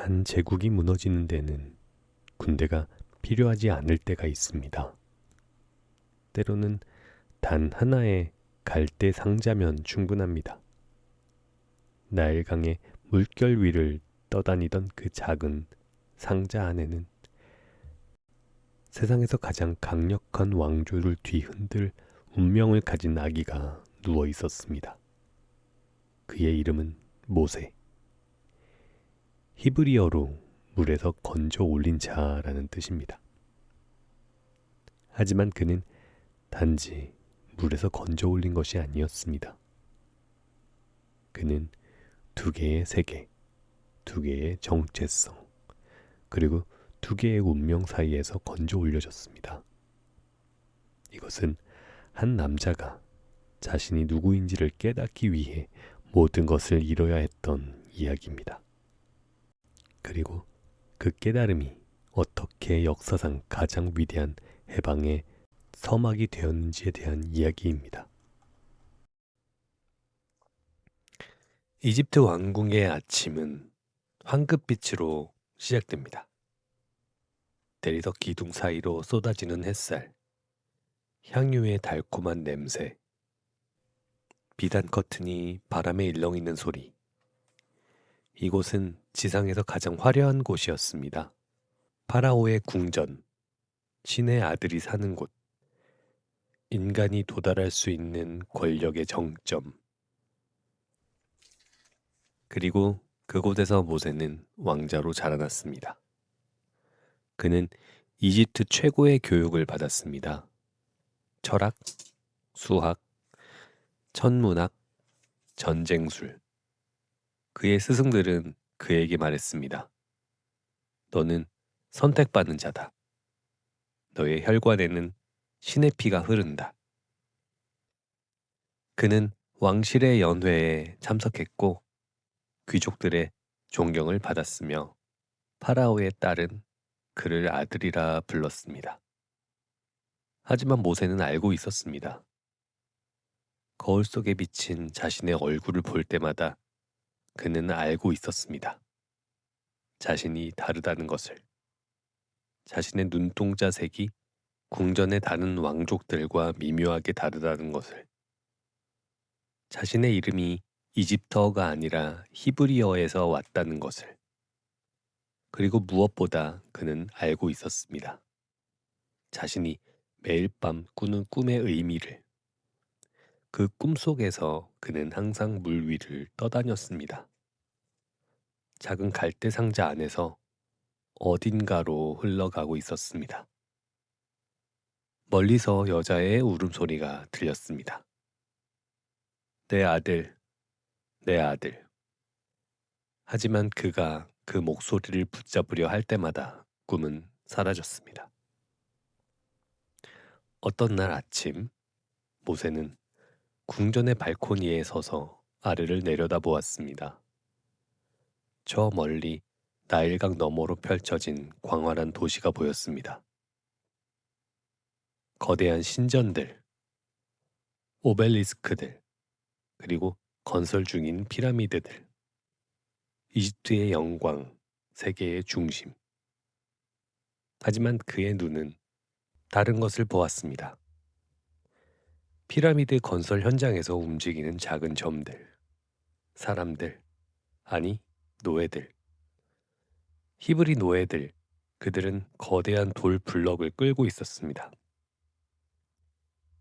한 제국이 무너지는 데는 군대가 필요하지 않을 때가 있습니다. 때로는 단 하나의 갈대 상자면 충분합니다. 나일강의 물결 위를 떠다니던 그 작은 상자 안에는 세상에서 가장 강력한 왕조를 뒤흔들 운명을 가진 아기가 누워 있었습니다. 그의 이름은 모세. 히브리어로 물에서 건져 올린 자라는 뜻입니다. 하지만 그는 단지 물에서 건져 올린 것이 아니었습니다. 그는 두 개의 세계, 두 개의 정체성, 그리고 두 개의 운명 사이에서 건져 올려졌습니다. 이것은 한 남자가 자신이 누구인지를 깨닫기 위해 모든 것을 잃어야 했던 이야기입니다. 그리고 그 깨달음이 어떻게 역사상 가장 위대한 해방의 서막이 되었는지에 대한 이야기입니다. 이집트 왕궁의 아침은 황급빛으로 시작됩니다. 대리석 기둥 사이로 쏟아지는 햇살, 향유의 달콤한 냄새, 비단 커튼이 바람에 일렁이는 소리. 이곳은 지상에서 가장 화려한 곳이었습니다. 파라오의 궁전, 신의 아들이 사는 곳, 인간이 도달할 수 있는 권력의 정점. 그리고 그곳에서 모세는 왕자로 자라났습니다. 그는 이집트 최고의 교육을 받았습니다. 철학, 수학, 천문학, 전쟁술. 그의 스승들은 그에게 말했습니다. 너는 선택받은 자다. 너의 혈관에는 신의 피가 흐른다. 그는 왕실의 연회에 참석했고 귀족들의 존경을 받았으며 파라오의 딸은 그를 아들이라 불렀습니다. 하지만 모세는 알고 있었습니다. 거울 속에 비친 자신의 얼굴을 볼 때마다 그는 알고 있었습니다. 자신이 다르다는 것을. 자신의 눈동자 색이 궁전의 다른 왕족들과 미묘하게 다르다는 것을. 자신의 이름이 이집트어가 아니라 히브리어에서 왔다는 것을. 그리고 무엇보다 그는 알고 있었습니다. 자신이 매일 밤 꾸는 꿈의 의미를. 그 꿈속에서 그는 항상 물 위를 떠다녔습니다. 작은 갈대 상자 안에서 어딘가로 흘러가고 있었습니다. 멀리서 여자의 울음소리가 들렸습니다. 내 아들, 내 아들. 하지만 그가 그 목소리를 붙잡으려 할 때마다 꿈은 사라졌습니다. 어떤 날 아침, 모세는 궁전의 발코니에 서서 아래를 내려다보았습니다. 저 멀리 나일강 너머로 펼쳐진 광활한 도시가 보였습니다. 거대한 신전들, 오벨리스크들, 그리고 건설 중인 피라미드들. 이집트의 영광, 세계의 중심. 하지만 그의 눈은 다른 것을 보았습니다. 피라미드 건설 현장에서 움직이는 작은 점들, 사람들, 아니 노예들. 히브리 노예들, 그들은 거대한 돌 블럭을 끌고 있었습니다.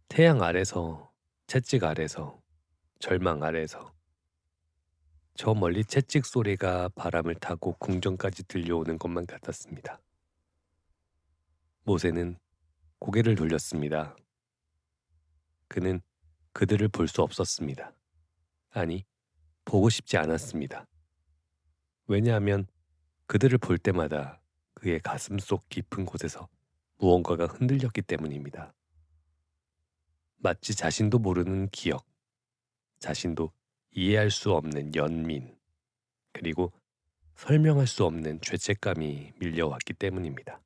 태양 아래서, 채찍 아래서, 절망 아래서. 저 멀리 채찍 소리가 바람을 타고 궁전까지 들려오는 것만 같았습니다. 모세는 고개를 돌렸습니다. 그는 그들을 볼 수 없었습니다. 아니, 보고 싶지 않았습니다. 왜냐하면 그들을 볼 때마다 그의 가슴 속 깊은 곳에서 무언가가 흔들렸기 때문입니다. 마치 자신도 모르는 기억, 자신도 이해할 수 없는 연민, 그리고 설명할 수 없는 죄책감이 밀려왔기 때문입니다.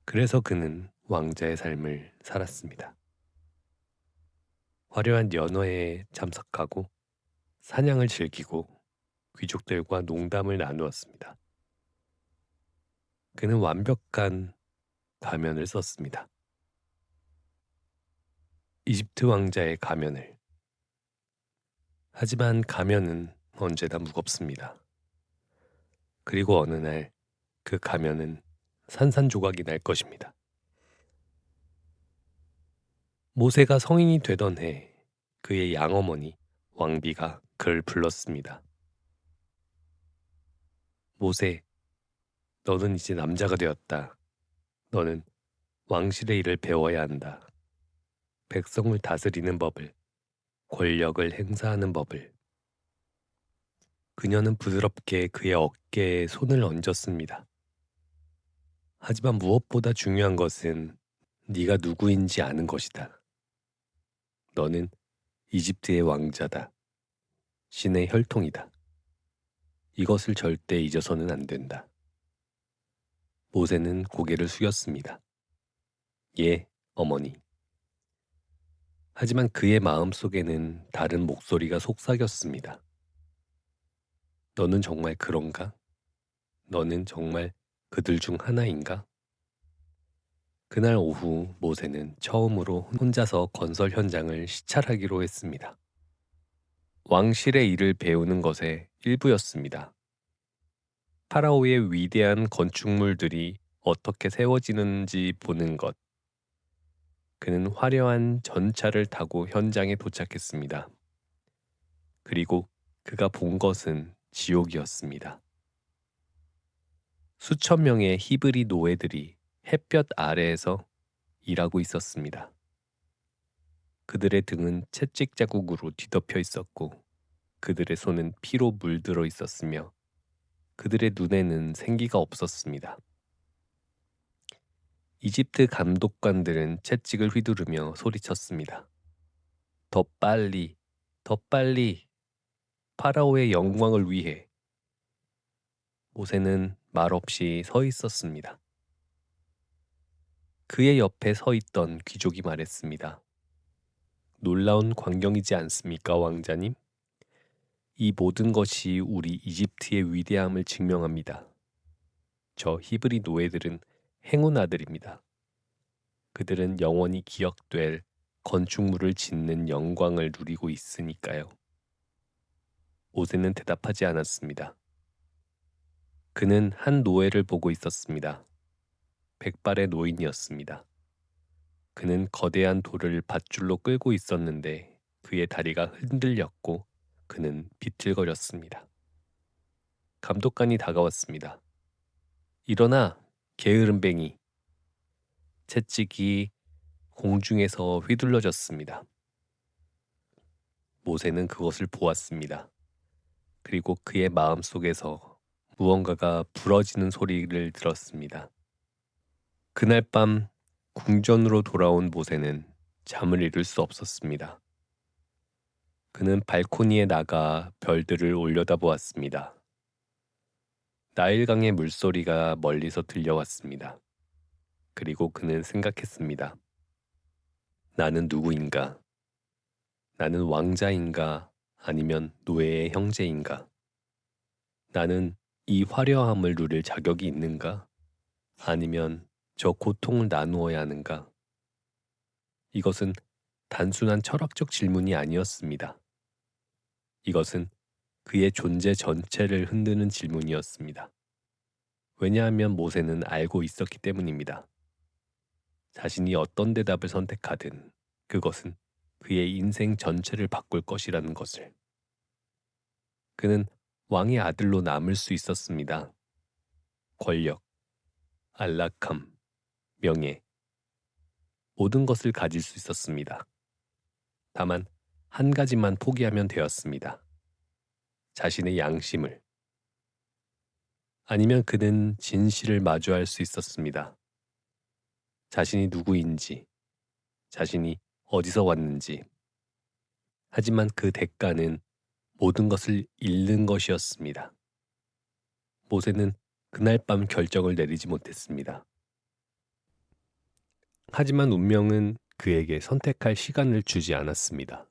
그래서 그는 왕자의 삶을 살았습니다. 화려한 연회에 참석하고 사냥을 즐기고 귀족들과 농담을 나누었습니다. 그는 완벽한 가면을 썼습니다. 이집트 왕자의 가면을. 하지만 가면은 언제나 무겁습니다. 그리고 어느 날 그 가면은 산산조각이 날 것입니다. 모세가 성인이 되던 해 그의 양어머니 왕비가 그를 불렀습니다. 모세, 너는 이제 남자가 되었다. 너는 왕실의 일을 배워야 한다. 백성을 다스리는 법을, 권력을 행사하는 법을. 그녀는 부드럽게 그의 어깨에 손을 얹었습니다. 하지만 무엇보다 중요한 것은 네가 누구인지 아는 것이다. 너는 이집트의 왕자다. 신의 혈통이다. 이것을 절대 잊어서는 안 된다. 모세는 고개를 숙였습니다. 예, 어머니. 하지만 그의 마음속에는 다른 목소리가 속삭였습니다. 너는 정말 그런가? 너는 정말 그들 중 하나인가? 그날 오후 모세는 처음으로 혼자서 건설 현장을 시찰하기로 했습니다. 왕실의 일을 배우는 것의 일부였습니다. 파라오의 위대한 건축물들이 어떻게 세워지는지 보는 것. 그는 화려한 전차를 타고 현장에 도착했습니다. 그리고 그가 본 것은 지옥이었습니다. 수천 명의 히브리 노예들이 햇볕 아래에서 일하고 있었습니다. 그들의 등은 채찍 자국으로 뒤덮여 있었고 그들의 손은 피로 물들어 있었으며 그들의 눈에는 생기가 없었습니다. 이집트 감독관들은 채찍을 휘두르며 소리쳤습니다. 더 빨리, 더 빨리, 파라오의 영광을 위해. 모세는 말없이 서 있었습니다. 그의 옆에 서 있던 귀족이 말했습니다. 놀라운 광경이지 않습니까, 왕자님? 이 모든 것이 우리 이집트의 위대함을 증명합니다. 저 히브리 노예들은 행운 아들입니다. 그들은 영원히 기억될 건축물을 짓는 영광을 누리고 있으니까요. 모세는 대답하지 않았습니다. 그는 한 노예를 보고 있었습니다. 백발의 노인이었습니다. 그는 거대한 돌을 밧줄로 끌고 있었는데 그의 다리가 흔들렸고 그는 비틀거렸습니다. 감독관이 다가왔습니다. 일어나, 게으름뱅이. 채찍이 공중에서 휘둘러졌습니다. 모세는 그것을 보았습니다. 그리고 그의 마음속에서 무언가가 부러지는 소리를 들었습니다. 그날 밤 궁전으로 돌아온 모세는 잠을 이룰 수 없었습니다. 그는 발코니에 나가 별들을 올려다보았습니다. 나일강의 물소리가 멀리서 들려왔습니다. 그리고 그는 생각했습니다. 나는 누구인가? 나는 왕자인가? 아니면 노예의 형제인가? 나는 이 화려함을 누릴 자격이 있는가? 아니면 저 고통을 나누어야 하는가? 이것은 단순한 철학적 질문이 아니었습니다. 이것은 그의 존재 전체를 흔드는 질문이었습니다. 왜냐하면 모세는 알고 있었기 때문입니다. 자신이 어떤 대답을 선택하든 그것은 그의 인생 전체를 바꿀 것이라는 것을. 그는 왕의 아들로 남을 수 있었습니다. 권력, 안락함, 명예, 모든 것을 가질 수 있었습니다. 다만 한 가지만 포기하면 되었습니다. 자신의 양심을. 아니면 그는 진실을 마주할 수 있었습니다. 자신이 누구인지, 자신이 어디서 왔는지. 하지만 그 대가는 모든 것을 잃는 것이었습니다. 모세는 그날 밤 결정을 내리지 못했습니다. 하지만 운명은 그에게 선택할 시간을 주지 않았습니다.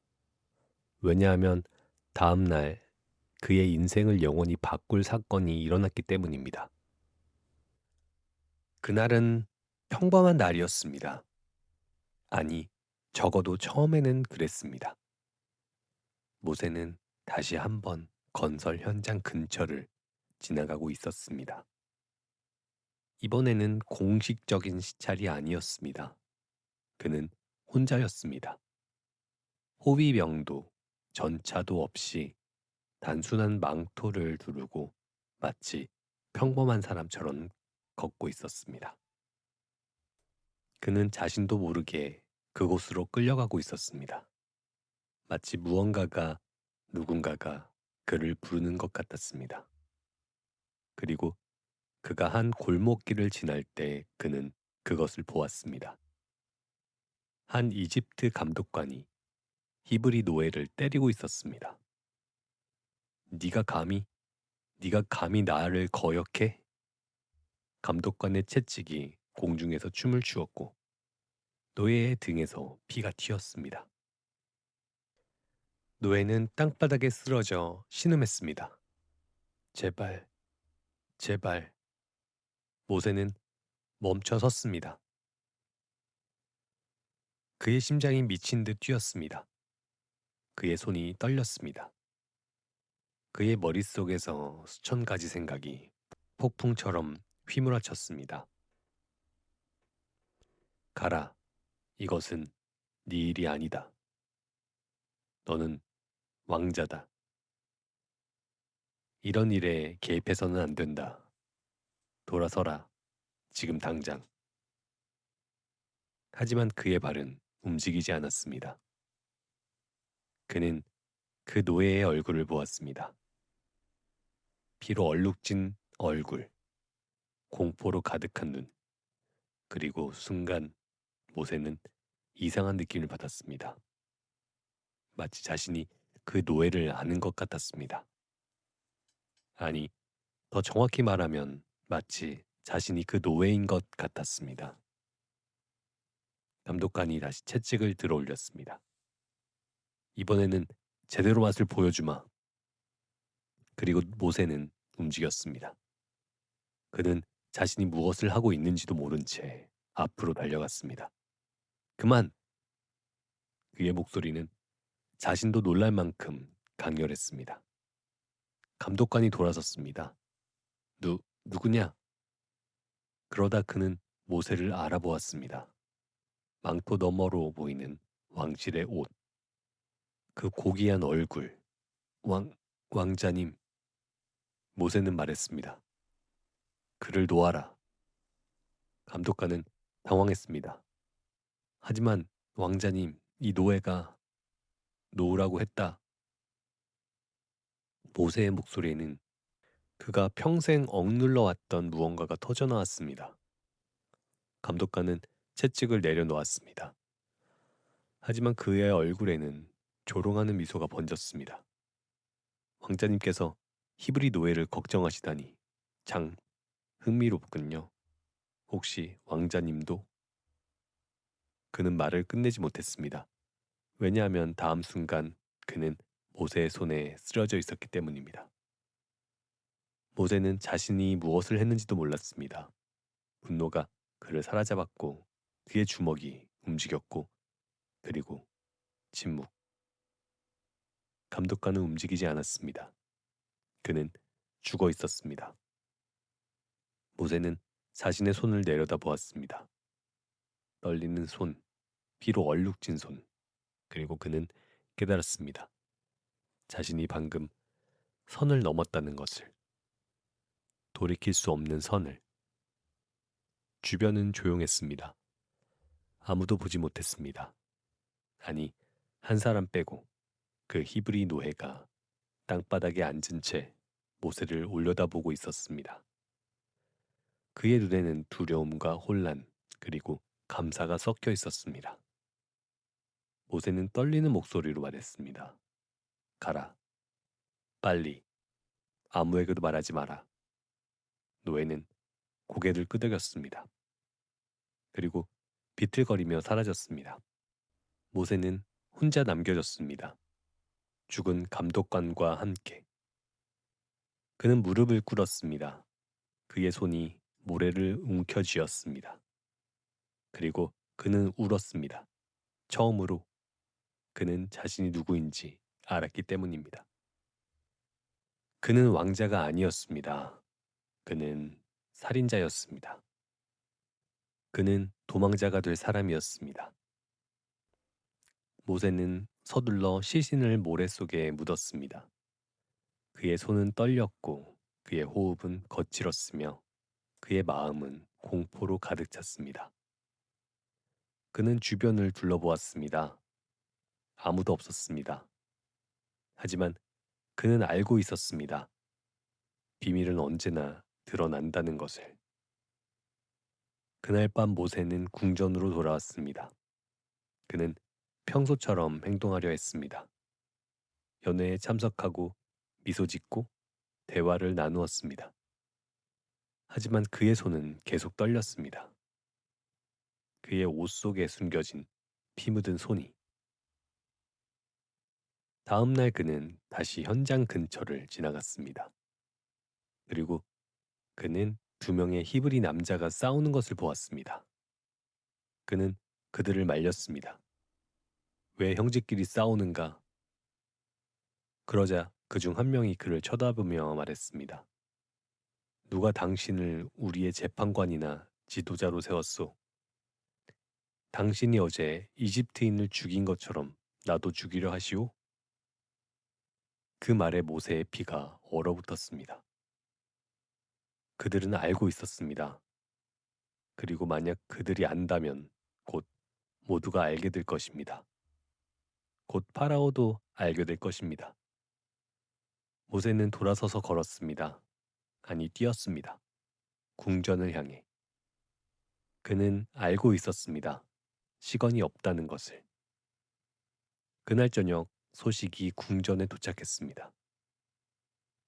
왜냐하면 다음 날 그의 인생을 영원히 바꿀 사건이 일어났기 때문입니다. 그날은 평범한 날이었습니다. 아니, 적어도 처음에는 그랬습니다. 모세는 다시 한번 건설 현장 근처를 지나가고 있었습니다. 이번에는 공식적인 시찰이 아니었습니다. 그는 혼자였습니다. 호위병도 전차도 없이 단순한 망토를 두르고 마치 평범한 사람처럼 걷고 있었습니다. 그는 자신도 모르게 그곳으로 끌려가고 있었습니다. 마치 누군가가 그를 부르는 것 같았습니다. 그리고 그가 한 골목길을 지날 때 그는 그것을 보았습니다. 한 이집트 감독관이 히브리 노예를 때리고 있었습니다. 네가 감히 네가 감히 나를 거역해? 감독관의 채찍이 공중에서 춤을 추었고 노예의 등에서 피가 튀었습니다. 노예는 땅바닥에 쓰러져 신음했습니다. 제발, 제발. 모세는 멈춰 섰습니다. 그의 심장이 미친 듯 뛰었습니다. 그의 손이 떨렸습니다. 그의 머릿속에서 수천 가지 생각이 폭풍처럼 휘몰아쳤습니다. 가라. 이것은 네 일이 아니다. 너는 왕자다. 이런 일에 개입해서는 안 된다. 돌아서라. 지금 당장. 하지만 그의 발은 움직이지 않았습니다. 그는 그 노예의 얼굴을 보았습니다. 피로 얼룩진 얼굴, 공포로 가득한 눈, 그리고 순간 모세는 이상한 느낌을 받았습니다. 마치 자신이 그 노예를 아는 것 같았습니다. 아니, 더 정확히 말하면 마치 자신이 그 노예인 것 같았습니다. 감독관이 다시 채찍을 들어 올렸습니다. 이번에는 제대로 맛을 보여주마. 그리고 모세는 움직였습니다. 그는 자신이 무엇을 하고 있는지도 모른 채 앞으로 달려갔습니다. 그만! 그의 목소리는 자신도 놀랄 만큼 강렬했습니다. 감독관이 돌아섰습니다. 누구냐? 그러다 그는 모세를 알아보았습니다. 망토 너머로 보이는 왕실의 옷, 그 고귀한 얼굴, 왕자님. 모세는 말했습니다. 그를 놓아라. 감독관은 당황했습니다. 하지만 왕자님, 이 노예가 놓으라고 했다. 모세의 목소리에는 그가 평생 억눌러 왔던 무언가가 터져나왔습니다. 감독관은 채찍을 내려놓았습니다. 하지만 그의 얼굴에는 조롱하는 미소가 번졌습니다. 왕자님께서 히브리 노예를 걱정하시다니 참 흥미롭군요. 혹시 왕자님도? 그는 말을 끝내지 못했습니다. 왜냐하면 다음 순간 그는 모세의 손에 쓰러져 있었기 때문입니다. 모세는 자신이 무엇을 했는지도 몰랐습니다. 분노가 그를 사로잡았고 그의 주먹이 움직였고 그리고 침묵. 감독관은 움직이지 않았습니다. 그는 죽어 있었습니다. 모세는 자신의 손을 내려다 보았습니다. 떨리는 손, 피로 얼룩진 손. 그리고 그는 깨달았습니다. 자신이 방금 선을 넘었다는 것을. 돌이킬 수 없는 선을. 주변은 조용했습니다. 아무도 보지 못했습니다. 아니, 한 사람 빼고 그 히브리 노예가 땅바닥에 앉은 채 모세를 올려다보고 있었습니다. 그의 눈에는 두려움과 혼란 그리고 감사가 섞여 있었습니다. 모세는 떨리는 목소리로 말했습니다. 가라. 빨리. 아무에게도 말하지 마라. 노예는 고개를 끄덕였습니다. 그리고 비틀거리며 사라졌습니다. 모세는 혼자 남겨졌습니다. 죽은 감독관과 함께. 그는 무릎을 꿇었습니다. 그의 손이 모래를 움켜쥐었습니다. 그리고 그는 울었습니다. 처음으로 그는 자신이 누구인지 알았기 때문입니다. 그는 왕자가 아니었습니다. 그는 살인자였습니다. 그는 도망자가 될 사람이었습니다. 모세는 서둘러 시신을 모래 속에 묻었습니다. 그의 손은 떨렸고 그의 호흡은 거칠었으며 그의 마음은 공포로 가득 찼습니다. 그는 주변을 둘러보았습니다. 아무도 없었습니다. 하지만 그는 알고 있었습니다. 비밀은 언제나 드러난다는 것을. 그날 밤 모세는 궁전으로 돌아왔습니다. 그는 평소처럼 행동하려 했습니다. 연회에 참석하고 미소 짓고 대화를 나누었습니다. 하지만 그의 손은 계속 떨렸습니다. 그의 옷 속에 숨겨진 피 묻은 손이. 다음 날 그는 다시 현장 근처를 지나갔습니다. 그리고 그는 두 명의 히브리 남자가 싸우는 것을 보았습니다. 그는 그들을 말렸습니다. 왜 형제끼리 싸우는가? 그러자 그중 한 명이 그를 쳐다보며 말했습니다. 누가 당신을 우리의 재판관이나 지도자로 세웠소? 당신이 어제 이집트인을 죽인 것처럼 나도 죽이려 하시오? 그 말에 모세의 피가 얼어붙었습니다. 그들은 알고 있었습니다. 그리고 만약 그들이 안다면 곧 모두가 알게 될 것입니다. 곧 파라오도 알게 될 것입니다. 모세는 돌아서서 걸었습니다. 아니 뛰었습니다. 궁전을 향해. 그는 알고 있었습니다. 시간이 없다는 것을. 그날 저녁 소식이 궁전에 도착했습니다.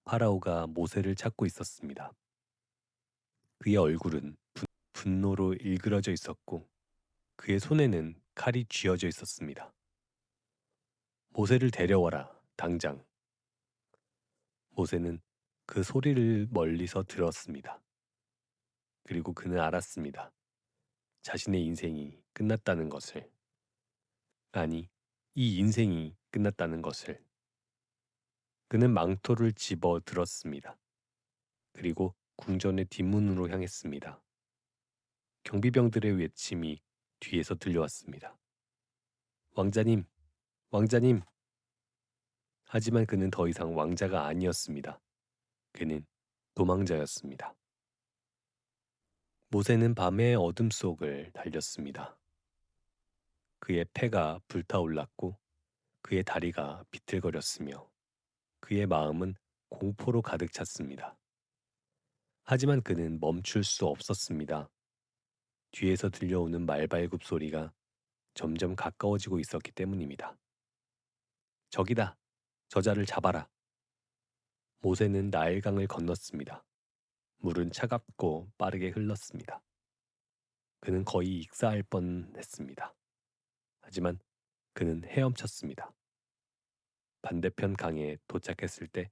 파라오가 모세를 찾고 있었습니다. 그의 얼굴은 분노로 일그러져 있었고 그의 손에는 칼이 쥐어져 있었습니다. 모세를 데려와라, 당장. 모세는 그 소리를 멀리서 들었습니다. 그리고 그는 알았습니다. 자신의 인생이 끝났다는 것을. 아니, 이 인생이 끝났다는 것을. 그는 망토를 집어 들었습니다. 그리고 궁전의 뒷문으로 향했습니다. 경비병들의 외침이 뒤에서 들려왔습니다. 왕자님, 왕자님! 하지만 그는 더 이상 왕자가 아니었습니다. 그는 도망자였습니다. 모세는 밤의 어둠 속을 달렸습니다. 그의 폐가 불타올랐고 그의 다리가 비틀거렸으며 그의 마음은 공포로 가득 찼습니다. 하지만 그는 멈출 수 없었습니다. 뒤에서 들려오는 말발굽 소리가 점점 가까워지고 있었기 때문입니다. 저기다! 저자를 잡아라! 모세는 나일강을 건넜습니다. 물은 차갑고 빠르게 흘렀습니다. 그는 거의 익사할 뻔했습니다. 하지만 그는 헤엄쳤습니다. 반대편 강에 도착했을 때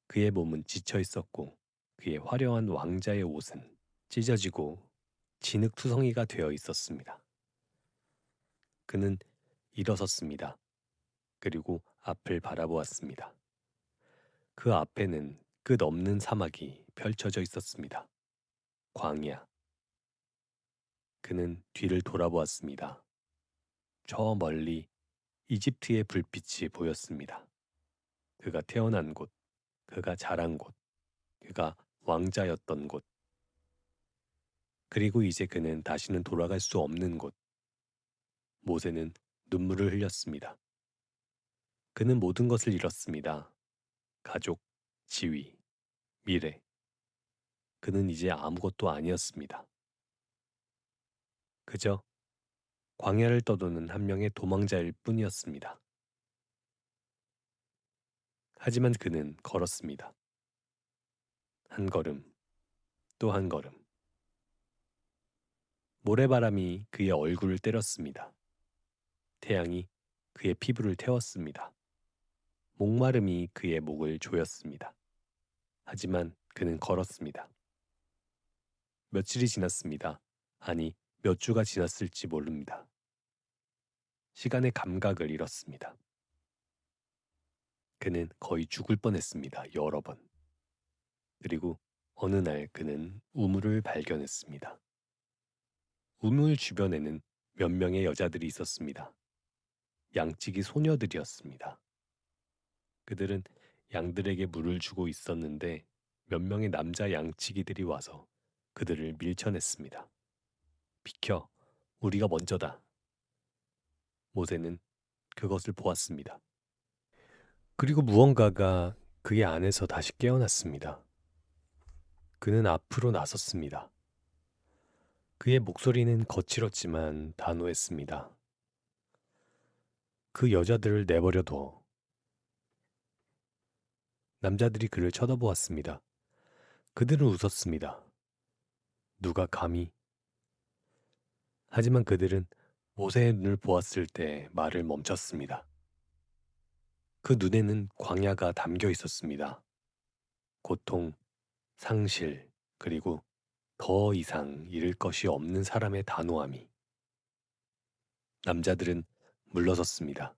그의 몸은 지쳐 있었고 그의 화려한 왕자의 옷은 찢어지고 진흙투성이가 되어 있었습니다. 그는 일어섰습니다. 그리고 앞을 바라보았습니다. 그 앞에는 끝없는 사막이 펼쳐져 있었습니다. 광야. 그는 뒤를 돌아보았습니다. 저 멀리 이집트의 불빛이 보였습니다. 그가 태어난 곳, 그가 자란 곳, 그가 왕자였던 곳. 그리고 이제 그는 다시는 돌아갈 수 없는 곳. 모세는 눈물을 흘렸습니다. 그는 모든 것을 잃었습니다. 가족, 지위, 미래. 그는 이제 아무것도 아니었습니다. 그저 광야를 떠도는 한 명의 도망자일 뿐이었습니다. 하지만 그는 걸었습니다. 한 걸음, 또 한 걸음. 모래바람이 그의 얼굴을 때렸습니다. 태양이 그의 피부를 태웠습니다. 목마름이 그의 목을 조였습니다. 하지만 그는 걸었습니다. 며칠이 지났습니다. 아니, 몇 주가 지났을지 모릅니다. 시간의 감각을 잃었습니다. 그는 거의 죽을 뻔했습니다. 여러 번. 그리고 어느 날 그는 우물을 발견했습니다. 우물 주변에는 몇 명의 여자들이 있었습니다. 양치기 소녀들이었습니다. 그들은 양들에게 물을 주고 있었는데 몇 명의 남자 양치기들이 와서 그들을 밀쳐냈습니다. 비켜, 우리가 먼저다. 모세는 그것을 보았습니다. 그리고 무언가가 그의 안에서 다시 깨어났습니다. 그는 앞으로 나섰습니다. 그의 목소리는 거칠었지만 단호했습니다. 그 여자들을 내버려둬. 남자들이 그를 쳐다보았습니다. 그들은 웃었습니다. 누가 감히? 하지만 그들은 모세의 눈을 보았을 때 말을 멈췄습니다. 그 눈에는 광야가 담겨 있었습니다. 고통, 상실, 그리고 더 이상 잃을 것이 없는 사람의 단호함이. 남자들은 물러섰습니다.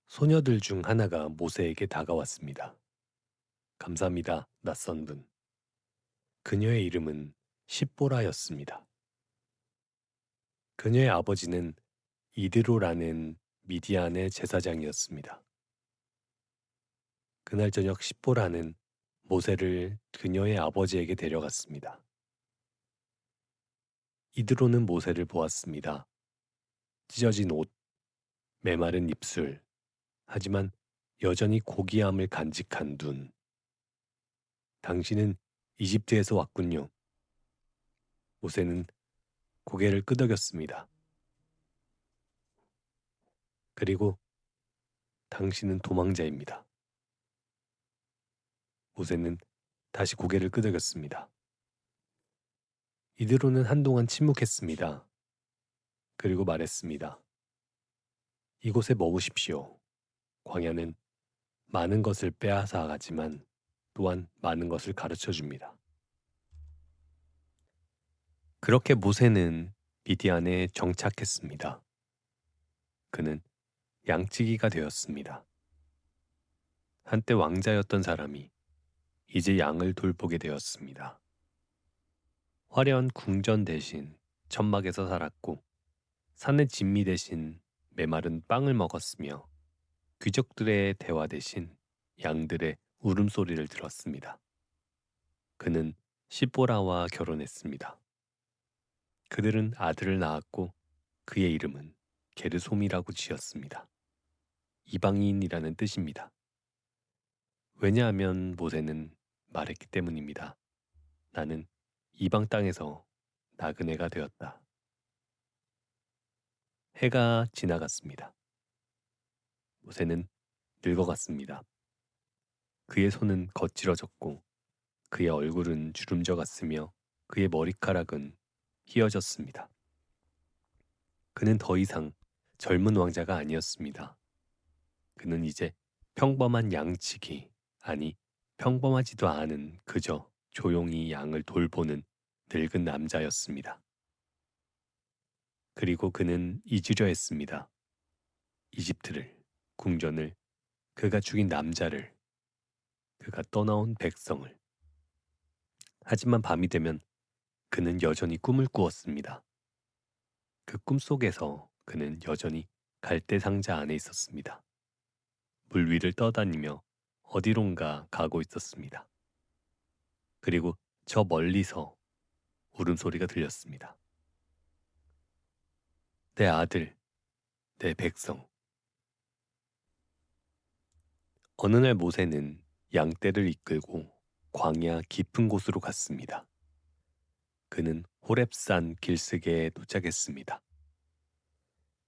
소녀들 중 하나가 모세에게 다가왔습니다. 감사합니다, 낯선 분. 그녀의 이름은 십보라였습니다. 그녀의 아버지는 이드로라는 미디안의 제사장이었습니다. 그날 저녁 십보라는 모세를 그녀의 아버지에게 데려갔습니다. 이드로는 모세를 보았습니다. 찢어진 옷, 메마른 입술, 하지만 여전히 고귀함을 간직한 눈. 당신은 이집트에서 왔군요. 모세는 고개를 끄덕였습니다. 그리고 당신은 도망자입니다. 모세는 다시 고개를 끄덕였습니다. 이드로는 한동안 침묵했습니다. 그리고 말했습니다. 이곳에 머무십시오. 광야는 많은 것을 빼앗아 가지만 또한 많은 것을 가르쳐 줍니다. 그렇게 모세는 미디안에 정착했습니다. 그는 양치기가 되었습니다. 한때 왕자였던 사람이 이제 양을 돌보게 되었습니다. 화려한 궁전 대신 천막에서 살았고 산의 진미 대신 메마른 빵을 먹었으며 귀족들의 대화 대신 양들의 울음소리를 들었습니다. 그는 시보라와 결혼했습니다. 그들은 아들을 낳았고 그의 이름은 게르솜이라고 지었습니다. 이방인이라는 뜻입니다. 왜냐하면 모세는 말했기 때문입니다. 나는 이방 땅에서 나그네가 되었다. 해가 지나갔습니다. 모세는 늙어갔습니다. 그의 손은 거칠어졌고 그의 얼굴은 주름져 갔으며 그의 머리카락은 휘어졌습니다. 그는 더 이상 젊은 왕자가 아니었습니다. 그는 이제 평범한 양치기, 아니 평범하지도 않은 그저 조용히 양을 돌보는 늙은 남자였습니다. 그리고 그는 잊으려 했습니다. 이집트를, 궁전을, 그가 죽인 남자를, 그가 떠나온 백성을. 하지만 밤이 되면 그는 여전히 꿈을 꾸었습니다. 그 꿈 속에서 그는 여전히 갈대 상자 안에 있었습니다. 물 위를 떠다니며 어디론가 가고 있었습니다. 그리고 저 멀리서 울음소리가 들렸습니다. 내 아들, 내 백성. 어느 날 모세는 양떼를 이끌고 광야 깊은 곳으로 갔습니다. 그는 호렙산 길스게에 도착했습니다.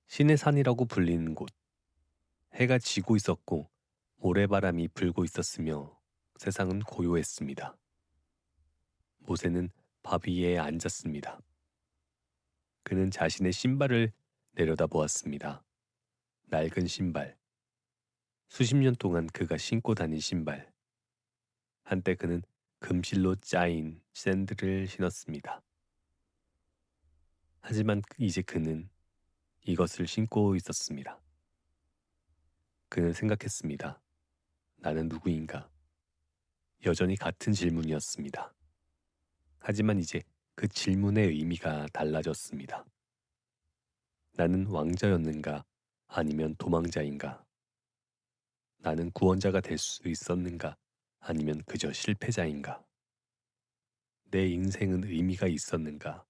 신의 산이라고 불리는 곳. 해가 지고 있었고 모래바람이 불고 있었으며 세상은 고요했습니다. 모세는 바위 위에 앉았습니다. 그는 자신의 신발을 내려다보았습니다. 낡은 신발. 수십 년 동안 그가 신고 다닌 신발. 한때 그는 금실로 짜인 샌들을 신었습니다. 하지만 이제 그는 이것을 신고 있었습니다. 그는 생각했습니다. 나는 누구인가? 여전히 같은 질문이었습니다. 하지만 이제 그 질문의 의미가 달라졌습니다. 나는 왕자였는가? 아니면 도망자인가? 나는 구원자가 될 수 있었는가? 아니면 그저 실패자인가? 내 인생은 의미가 있었는가?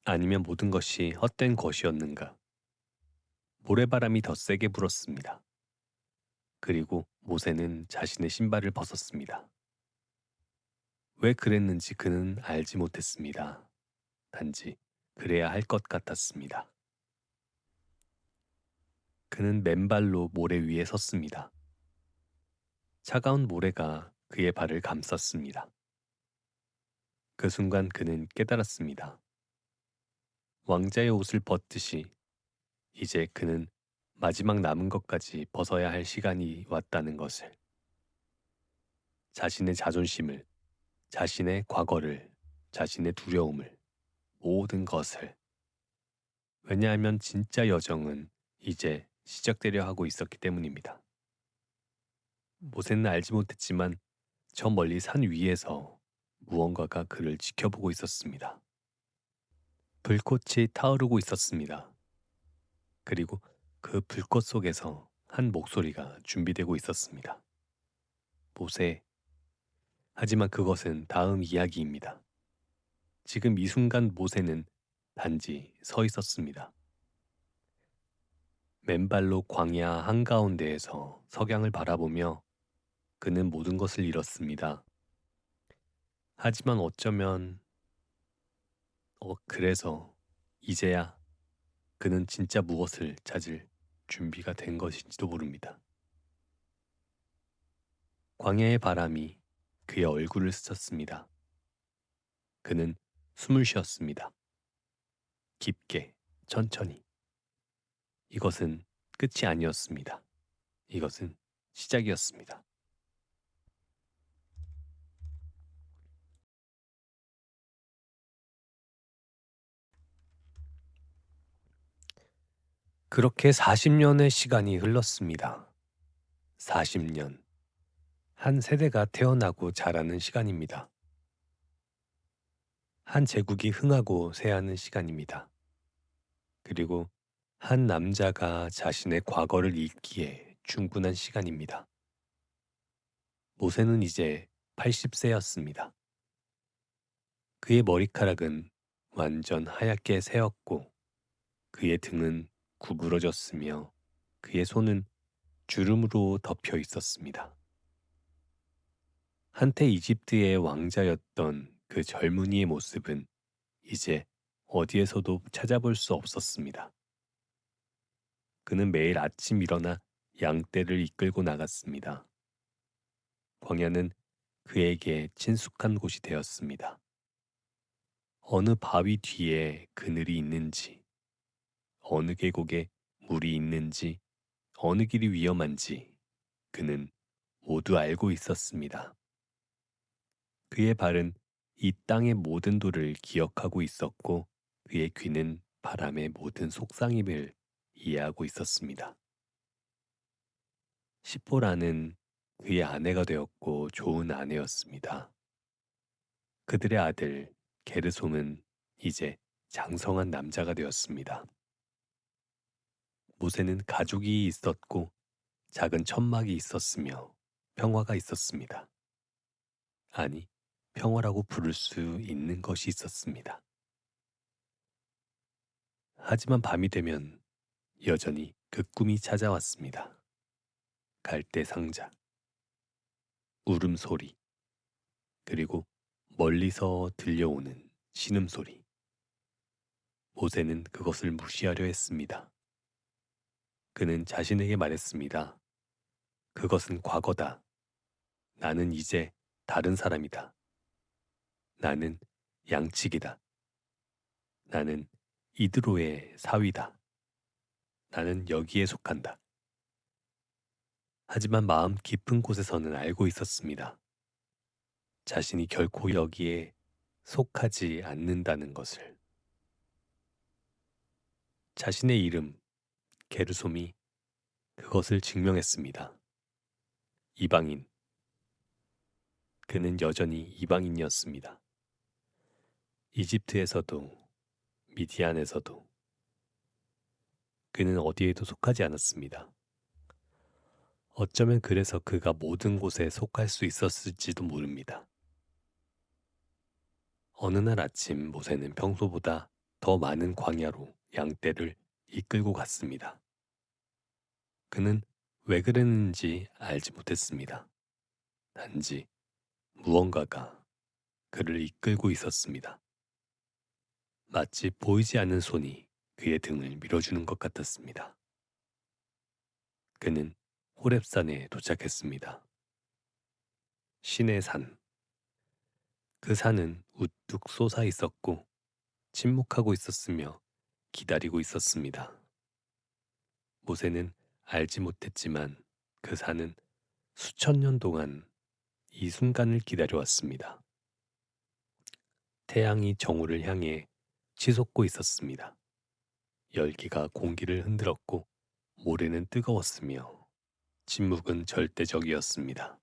아니면 모든 것이 헛된 것이었는가? 모래바람이 더 세게 불었습니다. 그리고 모세는 자신의 신발을 벗었습니다. 왜 그랬는지 그는 알지 못했습니다. 단지 그래야 할 것 같았습니다. 그는 맨발로 모래 위에 섰습니다. 차가운 모래가 그의 발을 감쌌습니다. 그 순간 그는 깨달았습니다. 왕자의 옷을 벗듯이 이제 그는 마지막 남은 것까지 벗어야 할 시간이 왔다는 것을, 자신의 자존심을, 자신의 과거를, 자신의 두려움을, 모든 것을. 왜냐하면 진짜 여정은 이제 시작되려 하고 있었기 때문입니다. 모세는 알지 못했지만 저 멀리 산 위에서 무언가가 그를 지켜보고 있었습니다. 불꽃이 타오르고 있었습니다. 그리고 그 불꽃 속에서 한 목소리가 준비되고 있었습니다. 모세. 하지만 그것은 다음 이야기입니다. 지금 이 순간 모세는 단지 서 있었습니다. 맨발로 광야 한가운데에서 석양을 바라보며 그는 모든 것을 잃었습니다. 하지만 어쩌면 그래서 이제야 그는 진짜 무엇을 찾을 준비가 된 것인지도 모릅니다. 광야의 바람이 그의 얼굴을 스쳤습니다. 그는 숨을 쉬었습니다. 깊게, 천천히. 이것은 끝이 아니었습니다. 이것은 시작이었습니다. 그렇게 40년의 시간이 흘렀습니다. 40년. 한 세대가 태어나고 자라는 시간입니다. 한 제국이 흥하고 쇠하는 시간입니다. 그리고 한 남자가 자신의 과거를 잊기에 충분한 시간입니다. 모세는 이제 80세였습니다. 그의 머리카락은 완전 하얗게 새었고 그의 등은 구부러졌으며 그의 손은 주름으로 덮여 있었습니다. 한때 이집트의 왕자였던 그 젊은이의 모습은 이제 어디에서도 찾아볼 수 없었습니다. 그는 매일 아침 일어나 양떼를 이끌고 나갔습니다. 광야는 그에게 친숙한 곳이 되었습니다. 어느 바위 뒤에 그늘이 있는지, 어느 계곡에 물이 있는지, 어느 길이 위험한지 그는 모두 알고 있었습니다. 그의 발은 이 땅의 모든 돌을 기억하고 있었고 그의 귀는 바람의 모든 속상임을 이해하고 있었습니다. 시포라는 그의 아내가 되었고 좋은 아내였습니다. 그들의 아들 게르솜은 이제 장성한 남자가 되었습니다. 모세는 가족이 있었고 작은 천막이 있었으며 평화가 있었습니다. 아니, 평화라고 부를 수 있는 것이 있었습니다. 하지만 밤이 되면 여전히 그 꿈이 찾아왔습니다. 갈대 상자, 울음소리, 그리고 멀리서 들려오는 신음소리. 모세는 그것을 무시하려 했습니다. 그는 자신에게 말했습니다. 그것은 과거다. 나는 이제 다른 사람이다. 나는 양치기다. 나는 이드로의 사위다. 나는 여기에 속한다. 하지만 마음 깊은 곳에서는 알고 있었습니다. 자신이 결코 여기에 속하지 않는다는 것을. 자신의 이름 게르솜이 그것을 증명했습니다. 이방인. 그는 여전히 이방인이었습니다. 이집트에서도 미디안에서도 그는 어디에도 속하지 않았습니다. 어쩌면 그래서 그가 모든 곳에 속할 수 있었을지도 모릅니다. 어느 날 아침 모세는 평소보다 더 많은 광야로 양떼를 이끌고 갔습니다. 그는 왜 그랬는지 알지 못했습니다. 단지 무언가가 그를 이끌고 있었습니다. 마치 보이지 않는 손이 그의 등을 밀어주는 것 같았습니다. 그는 호렙산에 도착했습니다. 신의 산. 그 산은 우뚝 솟아 있었고 침묵하고 있었으며 기다리고 있었습니다. 모세는 알지 못했지만 그 산은 수천 년 동안 이 순간을 기다려왔습니다. 태양이 정오를 향해 치솟고 있었습니다. 열기가 공기를 흔들었고 모래는 뜨거웠으며 침묵은 절대적이었습니다.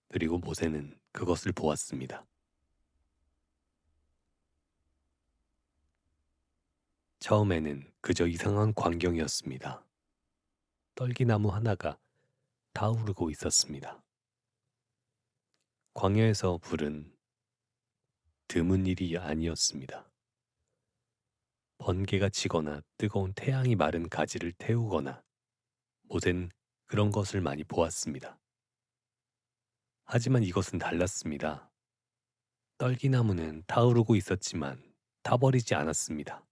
그리고 모세는 그것을 보았습니다. 처음에는 그저 이상한 광경이었습니다. 떨기나무 하나가 타오르고 있었습니다. 광야에서 불은 드문 일이 아니었습니다. 번개가 치거나 뜨거운 태양이 마른 가지를 태우거나 모세는 그런 것을 많이 보았습니다. 하지만 이것은 달랐습니다. 떨기나무는 타오르고 있었지만 타버리지 않았습니다.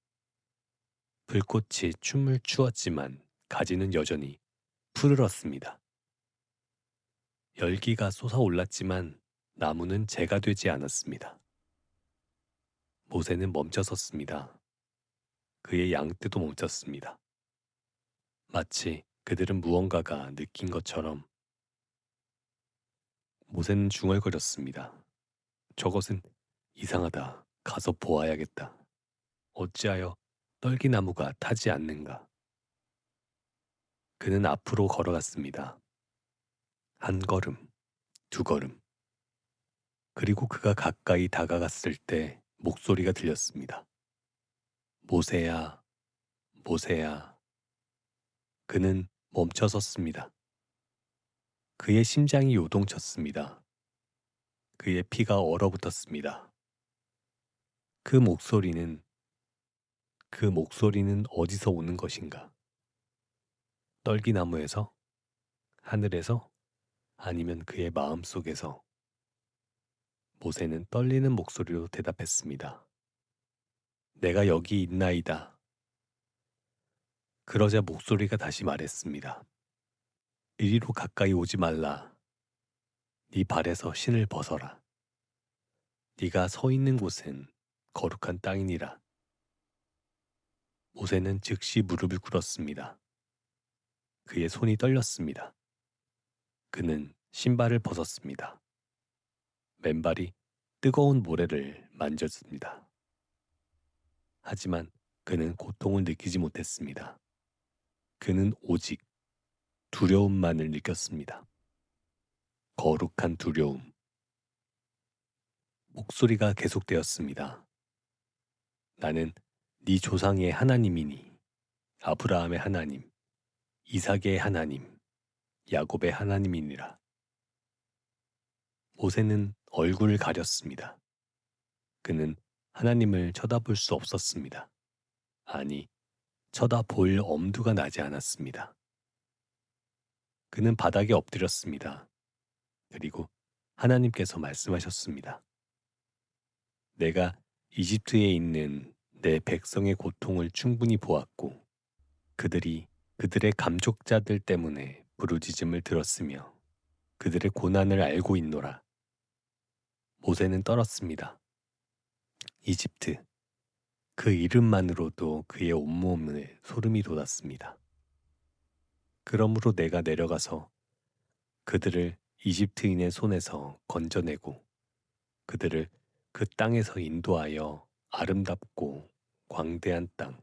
불꽃이 춤을 추었지만 가지는 여전히 푸르렀습니다. 열기가 솟아올랐지만 나무는 재가 되지 않았습니다. 모세는 멈춰섰습니다. 그의 양떼도 멈췄습니다. 마치 그들은 무언가가 느낀 것처럼. 모세는 중얼거렸습니다. 저것은 이상하다. 가서 보아야겠다. 어찌하여 떨기나무가 타지 않는가? 그는 앞으로 걸어갔습니다. 한 걸음, 두 걸음. 그리고 그가 가까이 다가갔을 때 목소리가 들렸습니다. 모세야, 모세야. 그는 멈춰섰습니다. 그의 심장이 요동쳤습니다. 그의 피가 얼어붙었습니다. 그 목소리는 어디서 오는 것인가? 떨기나무에서? 하늘에서? 아니면 그의 마음속에서? 모세는 떨리는 목소리로 대답했습니다. 내가 여기 있나이다. 그러자 목소리가 다시 말했습니다. 이리로 가까이 오지 말라. 네 발에서 신을 벗어라. 네가 서 있는 곳은 거룩한 땅이니라. 모세는 즉시 무릎을 꿇었습니다. 그의 손이 떨렸습니다. 그는 신발을 벗었습니다. 맨발이 뜨거운 모래를 만졌습니다. 하지만 그는 고통을 느끼지 못했습니다. 그는 오직 두려움만을 느꼈습니다. 거룩한 두려움. 목소리가 계속되었습니다. 나는 네 조상의 하나님이니 아브라함의 하나님, 이삭의 하나님, 야곱의 하나님이니라. 모세는 얼굴을 가렸습니다. 그는 하나님을 쳐다볼 수 없었습니다. 아니, 쳐다볼 엄두가 나지 않았습니다. 그는 바닥에 엎드렸습니다. 그리고 하나님께서 말씀하셨습니다. 내가 이집트에 있는 내 백성의 고통을 충분히 보았고 그들이 그들의 감족자들 때문에 부르짖음을 들었으며 그들의 고난을 알고 있노라. 모세는 떨었습니다. 이집트. 그 이름만으로도 그의 온몸에 소름이 돋았습니다. 그러므로 내가 내려가서 그들을 이집트인의 손에서 건져내고 그들을 그 땅에서 인도하여 아름답고 광대한 땅,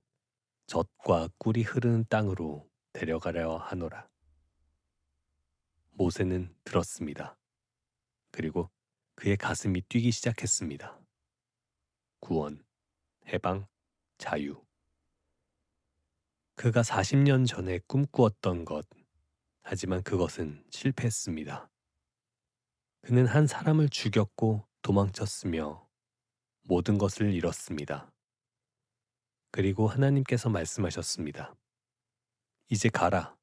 젖과 꿀이 흐르는 땅으로 데려가려 하노라. 모세는 들었습니다. 그리고 그의 가슴이 뛰기 시작했습니다. 구원, 해방, 자유. 그가 40년 전에 꿈꾸었던 것, 하지만 그것은 실패했습니다. 그는 한 사람을 죽였고 도망쳤으며 모든 것을 잃었습니다. 그리고 하나님께서 말씀하셨습니다. 이제 가라.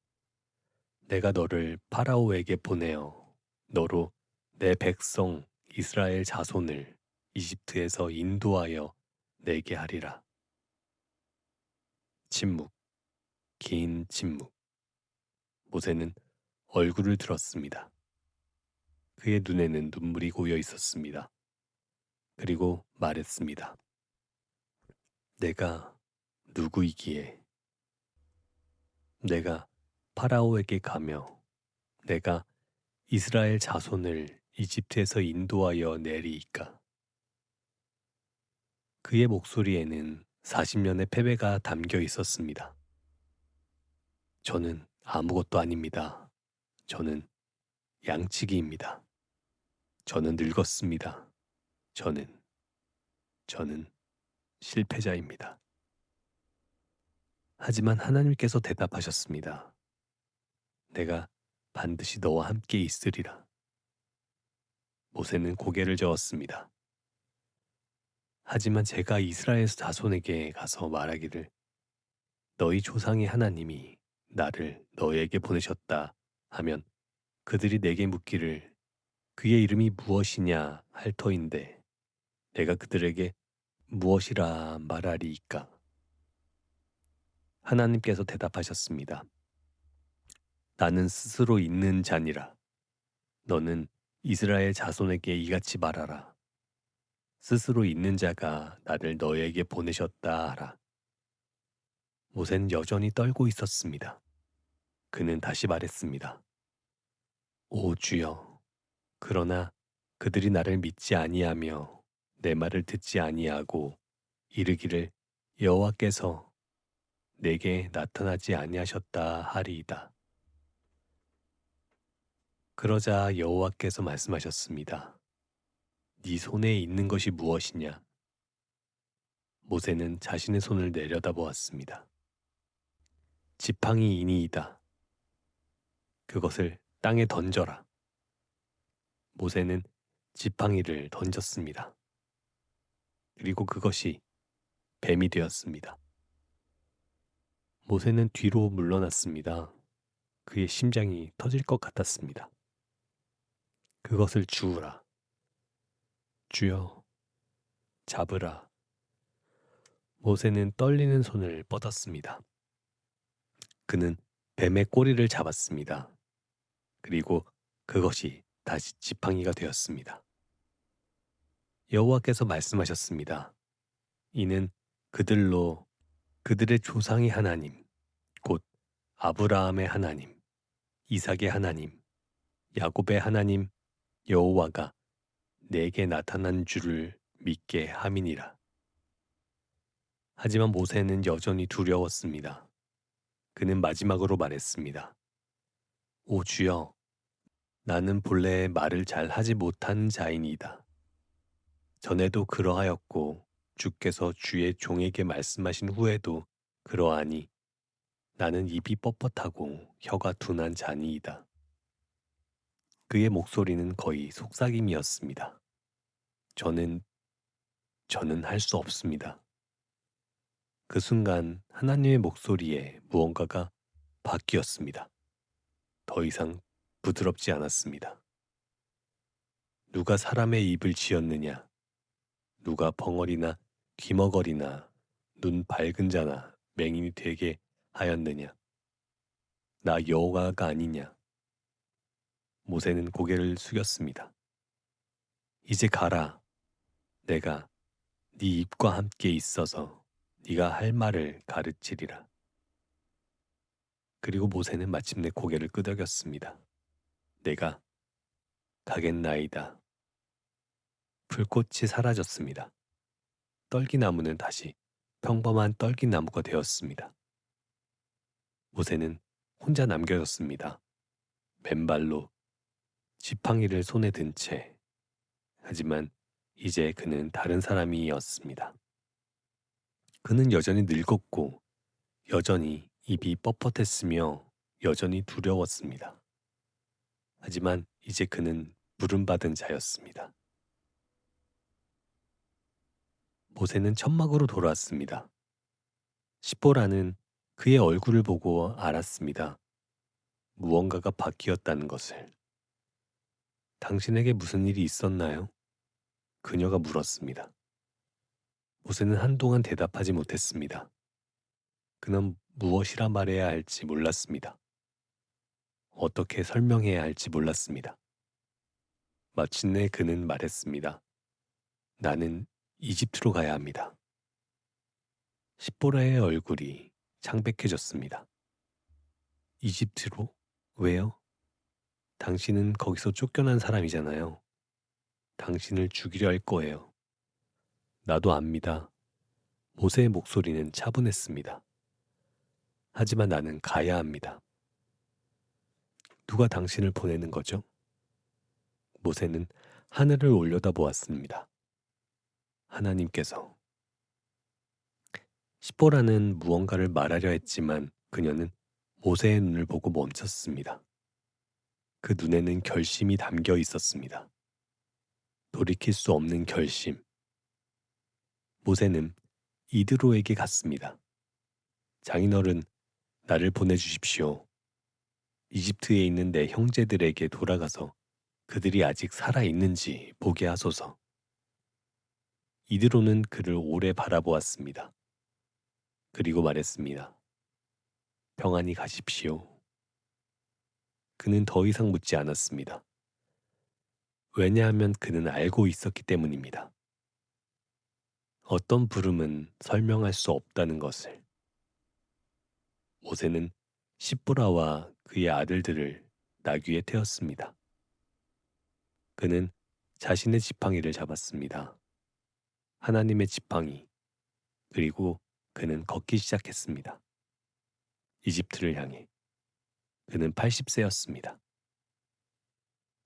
내가 너를 파라오에게 보내어 너로 내 백성 이스라엘 자손을 이집트에서 인도하여 내게 하리라. 침묵, 긴 침묵. 모세는 얼굴을 들었습니다. 그의 눈에는 눈물이 고여 있었습니다. 그리고 말했습니다. 내가 누구이기에 내가 파라오에게 가며 내가 이스라엘 자손을 이집트에서 인도하여 내리이까. 그의 목소리에는 40년의 패배가 담겨 있었습니다. 저는 아무것도 아닙니다. 저는 양치기입니다. 저는 늙었습니다. 저는 실패자입니다. 하지만 하나님께서 대답하셨습니다. 내가 반드시 너와 함께 있으리라. 모세는 고개를 저었습니다. 하지만 제가 이스라엘 자손에게 가서 말하기를 너희 조상의 하나님이 나를 너에게 보내셨다 하면 그들이 내게 묻기를 그의 이름이 무엇이냐 할 터인데 내가 그들에게 무엇이라 말하리이까. 하나님께서 대답하셨습니다. 나는 스스로 있는 자니라. 너는 이스라엘 자손에게 이같이 말하라. 스스로 있는 자가 나를 너에게 보내셨다 하라. 모세는 여전히 떨고 있었습니다. 그는 다시 말했습니다. 오 주여, 그러나 그들이 나를 믿지 아니하며 내 말을 듣지 아니하고 이르기를 여호와께서 내게 나타나지 아니하셨다 하리이다. 그러자 여호와께서 말씀하셨습니다. 네 손에 있는 것이 무엇이냐? 모세는 자신의 손을 내려다보았습니다. 지팡이 이니이다. 그것을 땅에 던져라. 모세는 지팡이를 던졌습니다. 그리고 그것이 뱀이 되었습니다. 모세는 뒤로 물러났습니다. 그의 심장이 터질 것 같았습니다. 그것을 주우라. 주여, 잡으라. 모세는 떨리는 손을 뻗었습니다. 그는 뱀의 꼬리를 잡았습니다. 그리고 그것이 다시 지팡이가 되었습니다. 여호와께서 말씀하셨습니다. 이는 그들로 그들의 조상의 하나님, 곧 아브라함의 하나님, 이삭의 하나님, 야곱의 하나님 여호와가 내게 나타난 줄을 믿게 함이니라. 하지만 모세는 여전히 두려웠습니다. 그는 마지막으로 말했습니다. 오 주여, 나는 본래 말을 잘 하지 못하는 자이니이다. 전에도 그러하였고 주께서 주의 종에게 말씀하신 후에도 그러하니 나는 입이 뻣뻣하고 혀가 둔한 자니이다. 그의 목소리는 거의 속삭임이었습니다. 저는 할 수 없습니다. 그 순간 하나님의 목소리에 무언가가 바뀌었습니다. 더 이상 부드럽지 않았습니다. 누가 사람의 입을 지었느냐? 누가 벙어리나 귀머거리나 눈 밝은 자나 맹인이 되게 하였느냐? 나 여호와가 아니냐? 모세는 고개를 숙였습니다. 이제 가라. 내가 네 입과 함께 있어서 네가 할 말을 가르치리라. 그리고 모세는 마침내 고개를 끄덕였습니다. 내가 가겠나이다. 불꽃이 사라졌습니다. 떨기나무는 다시 평범한 떨기나무가 되었습니다. 모세는 혼자 남겨졌습니다. 맨발로 지팡이를 손에 든 채. 하지만 이제 그는 다른 사람이었습니다. 그는 여전히 늙었고 여전히 입이 뻣뻣했으며 여전히 두려웠습니다. 하지만 이제 그는 부름받은 자였습니다. 모세는 천막으로 돌아왔습니다. 시보라는 그의 얼굴을 보고 알았습니다. 무언가가 바뀌었다는 것을. 당신에게 무슨 일이 있었나요? 그녀가 물었습니다. 모세는 한동안 대답하지 못했습니다. 그는 무엇이라 말해야 할지 몰랐습니다. 어떻게 설명해야 할지 몰랐습니다. 마침내 그는 말했습니다. 나는 이집트로 가야 합니다. 십보라의 얼굴이 창백해졌습니다. 이집트로? 왜요? 당신은 거기서 쫓겨난 사람이잖아요. 당신을 죽이려 할 거예요. 나도 압니다. 모세의 목소리는 차분했습니다. 하지만 나는 가야 합니다. 누가 당신을 보내는 거죠? 모세는 하늘을 올려다보았습니다. 하나님께서. 시보라는 무언가를 말하려 했지만 그녀는 모세의 눈을 보고 멈췄습니다. 그 눈에는 결심이 담겨 있었습니다. 돌이킬 수 없는 결심. 모세는 이드로에게 갔습니다. 장인어른, 나를 보내주십시오. 이집트에 있는 내 형제들에게 돌아가서 그들이 아직 살아있는지 보게 하소서. 이드로는 그를 오래 바라보았습니다. 그리고 말했습니다. 평안히 가십시오. 그는 더 이상 묻지 않았습니다. 왜냐하면 그는 알고 있었기 때문입니다. 어떤 부름은 설명할 수 없다는 것을. 모세는 시보라와 그의 아들들을 나귀에 태웠습니다. 그는 자신의 지팡이를 잡았습니다. 하나님의 지팡이. 그리고 그는 걷기 시작했습니다. 이집트를 향해. 그는 80세였습니다.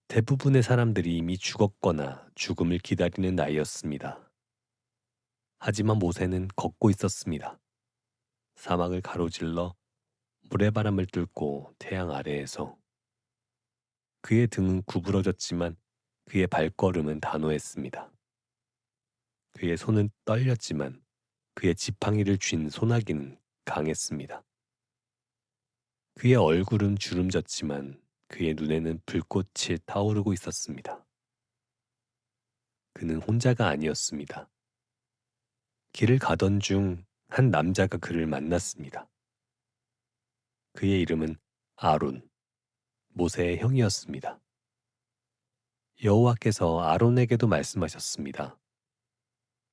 대부분의 사람들이 이미 죽었거나 죽음을 기다리는 나이였습니다. 하지만 모세는 걷고 있었습니다. 사막을 가로질러 모래바람을 뚫고 태양 아래에서. 그의 등은 구부러졌지만 그의 발걸음은 단호했습니다. 그의 손은 떨렸지만 그의 지팡이를 쥔 소나기는 강했습니다. 그의 얼굴은 주름졌지만 그의 눈에는 불꽃이 타오르고 있었습니다. 그는 혼자가 아니었습니다. 길을 가던 중 한 남자가 그를 만났습니다. 그의 이름은 아론, 모세의 형이었습니다. 여호와께서 아론에게도 말씀하셨습니다.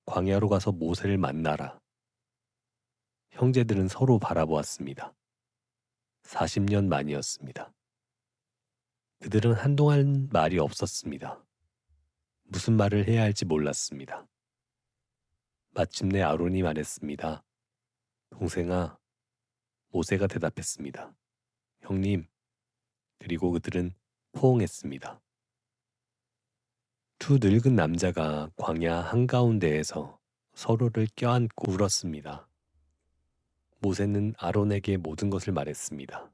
광야로 가서 모세를 만나라. 형제들은 서로 바라보았습니다. 40년 만이었습니다. 그들은 한동안 말이 없었습니다. 무슨 말을 해야 할지 몰랐습니다. 마침내 아론이 말했습니다. 동생아, 모세가 대답했습니다. 형님, 그리고 그들은 포옹했습니다. 두 늙은 남자가 광야 한가운데에서 서로를 껴안고 울었습니다. 모세는 아론에게 모든 것을 말했습니다.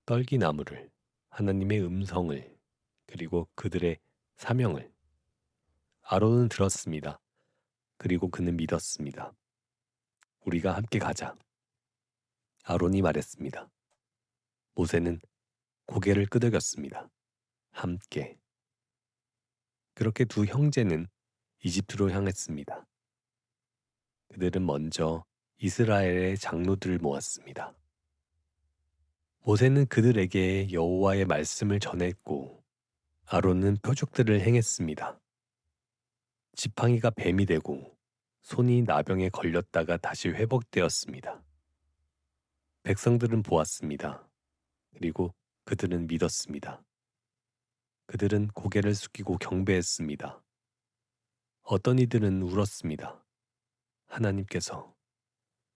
떨기나무를, 하나님의 음성을, 그리고 그들의 사명을. 아론은 들었습니다. 그리고 그는 믿었습니다. 우리가 함께 가자. 아론이 말했습니다. 모세는 고개를 끄덕였습니다. 함께. 그렇게 두 형제는 이집트로 향했습니다. 그들은 먼저 이스라엘의 장로들을 모았습니다. 모세는 그들에게 여호와의 말씀을 전했고 아론은 표적들을 행했습니다. 지팡이가 뱀이 되고 손이 나병에 걸렸다가 다시 회복되었습니다. 백성들은 보았습니다. 그리고 그들은 믿었습니다. 그들은 고개를 숙이고 경배했습니다. 어떤 이들은 울었습니다. 하나님께서,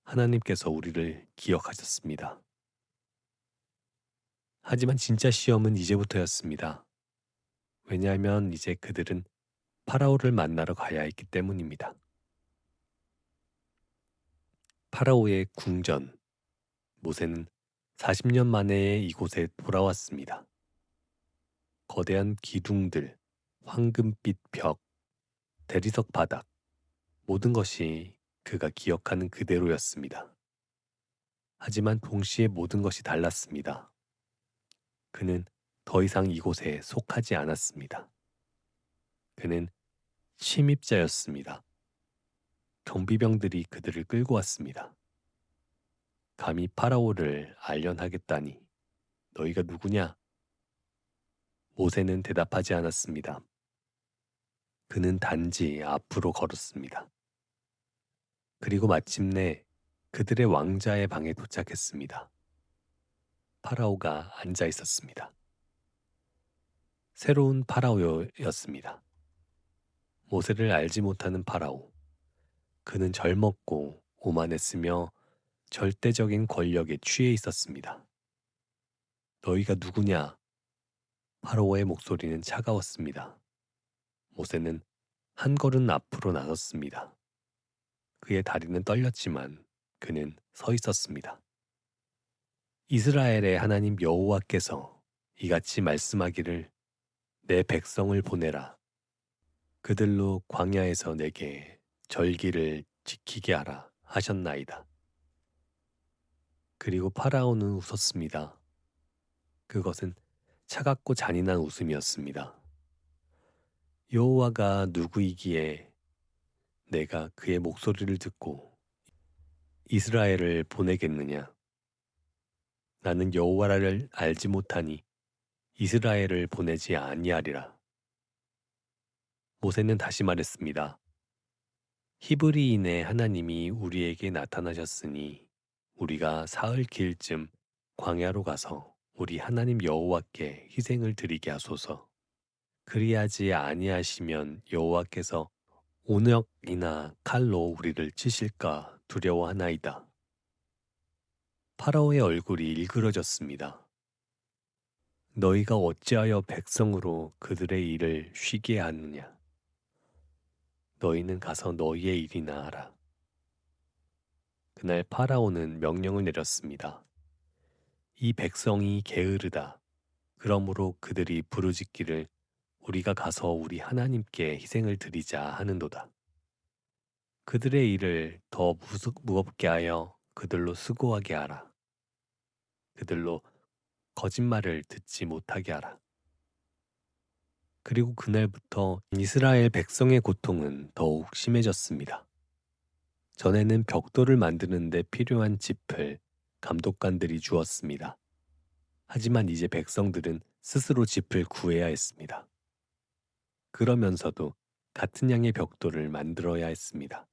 하나님께서 우리를 기억하셨습니다. 하지만 진짜 시험은 이제부터였습니다. 왜냐하면 이제 그들은 파라오를 만나러 가야 했기 때문입니다. 파라오의 궁전, 모세는 40년 만에 이곳에 돌아왔습니다. 거대한 기둥들, 황금빛 벽, 대리석 바닥, 모든 것이 그가 기억하는 그대로였습니다. 하지만 동시에 모든 것이 달랐습니다. 그는 더 이상 이곳에 속하지 않았습니다. 그는 침입자였습니다. 경비병들이 그들을 끌고 왔습니다. 감히 파라오를 알련하겠다니 너희가 누구냐? 모세는 대답하지 않았습니다. 그는 단지 앞으로 걸었습니다. 그리고 마침내 그들의 왕자의 방에 도착했습니다. 파라오가 앉아 있었습니다. 새로운 파라오였습니다. 모세를 알지 못하는 파라오. 그는 젊었고 오만했으며 절대적인 권력에 취해 있었습니다. 너희가 누구냐? 파라오의 목소리는 차가웠습니다. 모세는 한 걸음 앞으로 나섰습니다. 그의 다리는 떨렸지만 그는 서 있었습니다. 이스라엘의 하나님 여호와께서 이같이 말씀하기를 내 백성을 보내라. 그들로 광야에서 내게 절기를 지키게 하라 하셨나이다. 그리고 파라오는 웃었습니다. 그것은 차갑고 잔인한 웃음이었습니다. 여호와가 누구이기에 내가 그의 목소리를 듣고 이스라엘을 보내겠느냐? 나는 여호와를 알지 못하니 이스라엘을 보내지 아니하리라. 모세는 다시 말했습니다. 히브리인의 하나님이 우리에게 나타나셨으니 우리가 사흘 길쯤 광야로 가서 우리 하나님 여호와께 희생을 드리게 하소서. 그리하지 아니하시면 여호와께서 온역이나 칼로 우리를 치실까 두려워하나이다. 파라오의 얼굴이 일그러졌습니다. 너희가 어찌하여 백성으로 그들의 일을 쉬게 하느냐? 너희는 가서 너희의 일이나 하라. 그날 파라오는 명령을 내렸습니다. 이 백성이 게으르다. 그러므로 그들이 부르짖기를 우리가 가서 우리 하나님께 희생을 드리자 하는도다. 그들의 일을 더 무겁게 하여 그들로 수고하게 하라. 그들로 거짓말을 듣지 못하게 하라. 그리고 그날부터 이스라엘 백성의 고통은 더욱 심해졌습니다. 전에는 벽돌을 만드는 데 필요한 짚을 감독관들이 주었습니다. 하지만 이제 백성들은 스스로 짚을 구해야 했습니다. 그러면서도 같은 양의 벽돌을 만들어야 했습니다.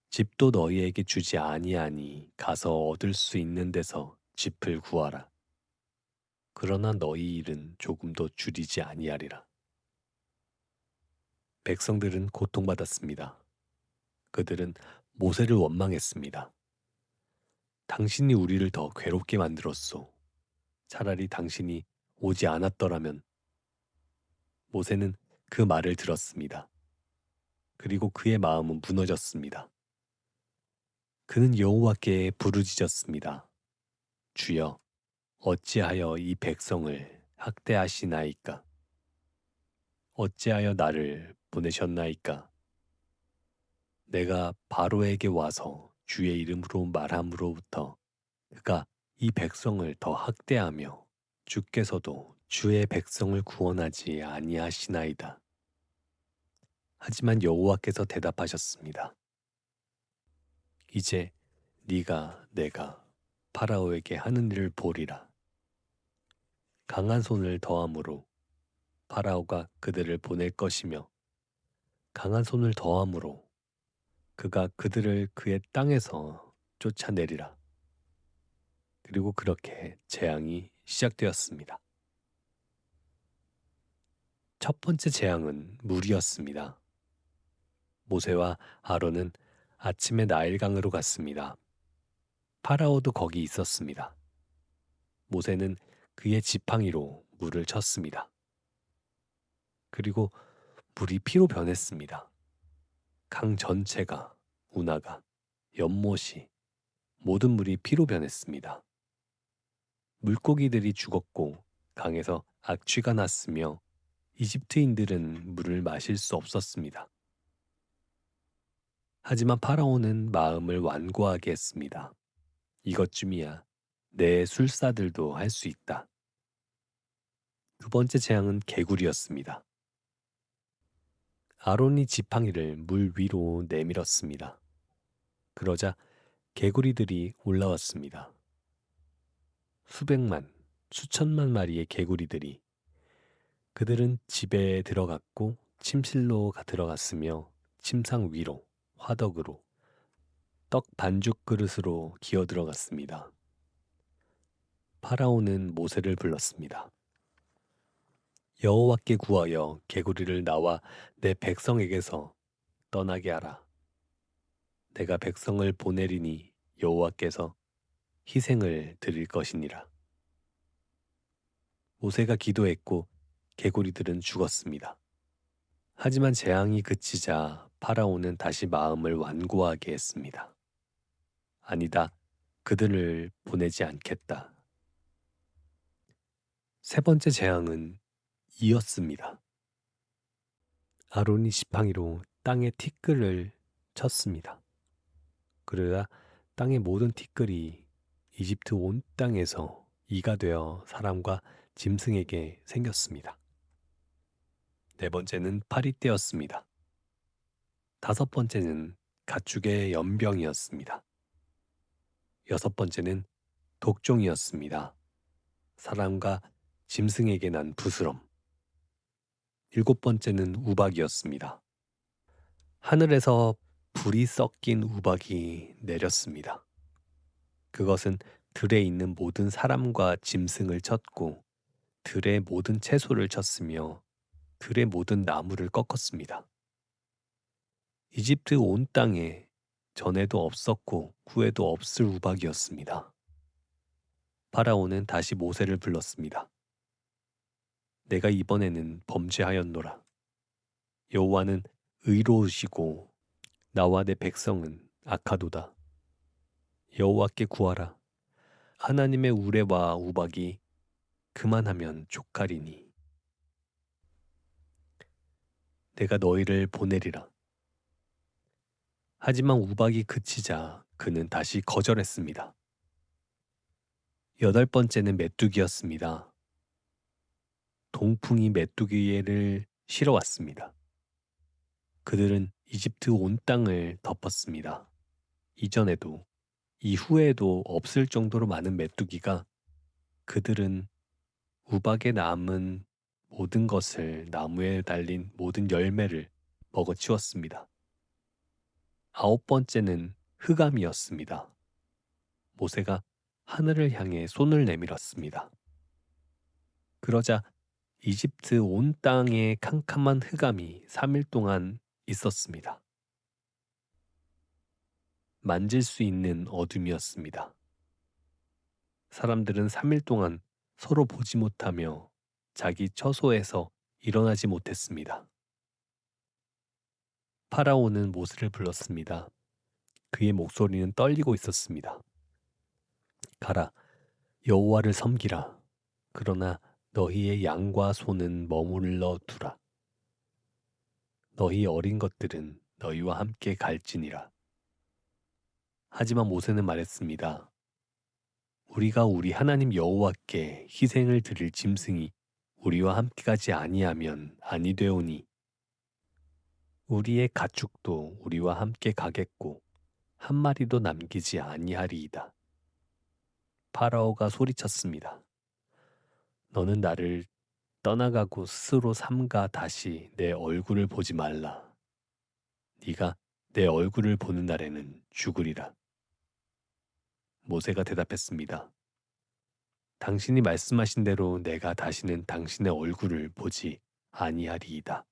집도 너희에게 주지 아니하니 가서 얻을 수 있는 데서 짚을 구하라. 그러나 너희 일은 조금도 줄이지 아니하리라. 백성들은 고통받았습니다. 그들은 모세를 원망했습니다. 당신이 우리를 더 괴롭게 만들었소. 차라리 당신이 오지 않았더라면. 모세는 그 말을 들었습니다. 그리고 그의 마음은 무너졌습니다. 그는 여호와께 부르짖었습니다. 주여, 어찌하여 이 백성을 학대하시나이까? 어찌하여 나를 보내셨나이까? 내가 바로에게 와서 주의 이름으로 말함으로부터 그가 이 백성을 더 학대하며 주께서도 주의 백성을 구원하지 아니하시나이다. 하지만 여호와께서 대답하셨습니다. 이제 네가 내가 파라오에게 하는 일을 보리라. 강한 손을 더함으로 파라오가 그들을 보낼 것이며 강한 손을 더함으로 그가 그들을 그의 땅에서 쫓아내리라. 그리고 그렇게 재앙이 시작되었습니다. 첫 번째 재앙은 물이었습니다. 모세와 아론은 아침에 나일강으로 갔습니다. 파라오도 거기 있었습니다. 모세는 그의 지팡이로 물을 쳤습니다. 그리고 물이 피로 변했습니다. 강 전체가, 운하가, 연못이, 모든 물이 피로 변했습니다. 물고기들이 죽었고 강에서 악취가 났으며 이집트인들은 물을 마실 수 없었습니다. 하지만 파라오는 마음을 완고하게 했습니다. 이것쯤이야 내 술사들도 할 수 있다. 두 번째 재앙은 개구리였습니다. 아론이 지팡이를 물 위로 내밀었습니다. 그러자 개구리들이 올라왔습니다. 수백만, 수천만 마리의 개구리들이 그들은 집에 들어갔고 침실로 들어갔으며 침상 위로, 화덕으로, 떡 반죽 그릇으로 기어 들어갔습니다. 파라오는 모세를 불렀습니다. 여호와께 구하여 개구리를 나와 내 백성에게서 떠나게 하라. 내가 백성을 보내리니 여호와께서 희생을 드릴 것이니라. 모세가 기도했고 개구리들은 죽었습니다. 하지만 재앙이 그치자 파라오는 다시 마음을 완고하게 했습니다. 아니다, 그들을 보내지 않겠다. 세 번째 재앙은 이었습니다. 아론이 지팡이로 땅에 티끌을 쳤습니다. 그러자 땅의 모든 티끌이 이집트 온 땅에서 이가 되어 사람과 짐승에게 생겼습니다. 네 번째는 파리떼였습니다. 다섯 번째는 가축의 연병이었습니다. 여섯 번째는 독종이었습니다. 사람과 짐승에게 난 부스럼. 일곱 번째는 우박이었습니다. 하늘에서 불이 섞인 우박이 내렸습니다. 그것은 들에 있는 모든 사람과 짐승을 쳤고 들의 모든 채소를 쳤으며 들의 모든 나무를 꺾었습니다. 이집트 온 땅에 전에도 없었고 후에도 없을 우박이었습니다. 파라오는 다시 모세를 불렀습니다. 내가 이번에는 범죄하였노라. 여호와는 의로우시고 나와 내 백성은 악하도다. 여호와께 구하라. 하나님의 우레와 우박이 그만하면 족하리니 내가 너희를 보내리라. 하지만 우박이 그치자 그는 다시 거절했습니다. 여덟 번째는 메뚜기였습니다. 동풍이 메뚜기를 실어왔습니다. 그들은 이집트 온 땅을 덮었습니다. 이전에도 이후에도 없을 정도로 많은 메뚜기가 그들은 우박에 남은 모든 것을 나무에 달린 모든 열매를 먹어치웠습니다. 아홉 번째는 흑암이었습니다. 모세가 하늘을 향해 손을 내밀었습니다. 그러자 이집트 온 땅에 캄캄한 흑암이 3일 동안 있었습니다. 만질 수 있는 어둠이었습니다. 사람들은 3일 동안 서로 보지 못하며 자기 처소에서 일어나지 못했습니다. 파라오는 모세를 불렀습니다. 그의 목소리는 떨리고 있었습니다. 가라, 여호와를 섬기라. 그러나 너희의 양과 소는 머물러 두라. 너희 어린 것들은 너희와 함께 갈지니라. 하지만 모세는 말했습니다. 우리가 우리 하나님 여호와께 희생을 드릴 짐승이 우리와 함께 가지 아니하면 아니 되오니 우리의 가축도 우리와 함께 가겠고 한 마리도 남기지 아니하리이다. 파라오가 소리쳤습니다. 너는 나를 떠나가고 스스로 삼가 다시 내 얼굴을 보지 말라. 네가 내 얼굴을 보는 날에는 죽으리라. 모세가 대답했습니다. 당신이 말씀하신 대로 내가 다시는 당신의 얼굴을 보지 아니하리이다.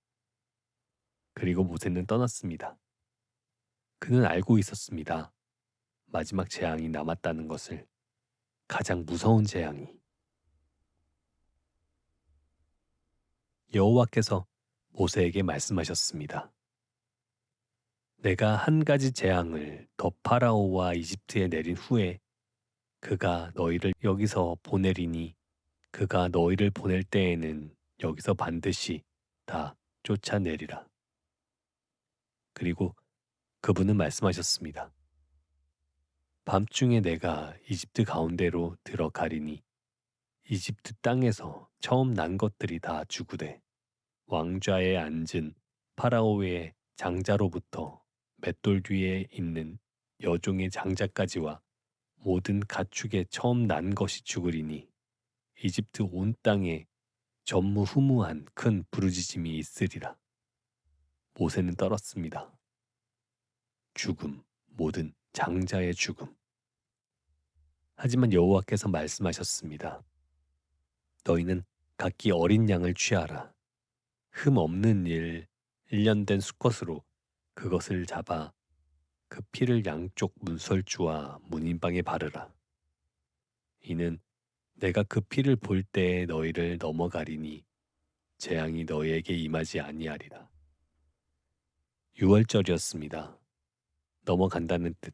그리고 모세는 떠났습니다. 그는 알고 있었습니다. 마지막 재앙이 남았다는 것을. 가장 무서운 재앙이. 여호와께서 모세에게 말씀하셨습니다. 내가 한 가지 재앙을 더 파라오와 이집트에 내린 후에 그가 너희를 여기서 보내리니 그가 너희를 보낼 때에는 여기서 반드시 다 쫓아내리라. 그리고 그분은 말씀하셨습니다. 밤중에 내가 이집트 가운데로 들어가리니 이집트 땅에서 처음 난 것들이 다 죽으되 왕좌에 앉은 파라오의 장자로부터 맷돌 뒤에 있는 여종의 장자까지와 모든 가축에 처음 난 것이 죽으리니 이집트 온 땅에 전무후무한 큰 부르짖음이 있으리라. 모세는 떨었습니다. 죽음, 모든 장자의 죽음. 하지만 여호와께서 말씀하셨습니다. 너희는 각기 어린 양을 취하라. 흠 없는 1년 된 수컷으로 그것을 잡아 그 피를 양쪽 문설주와 문인방에 바르라. 이는 내가 그 피를 볼 때에 너희를 넘어가리니 재앙이 너희에게 임하지 아니하리라. 유월절이었습니다. 넘어간다는 뜻.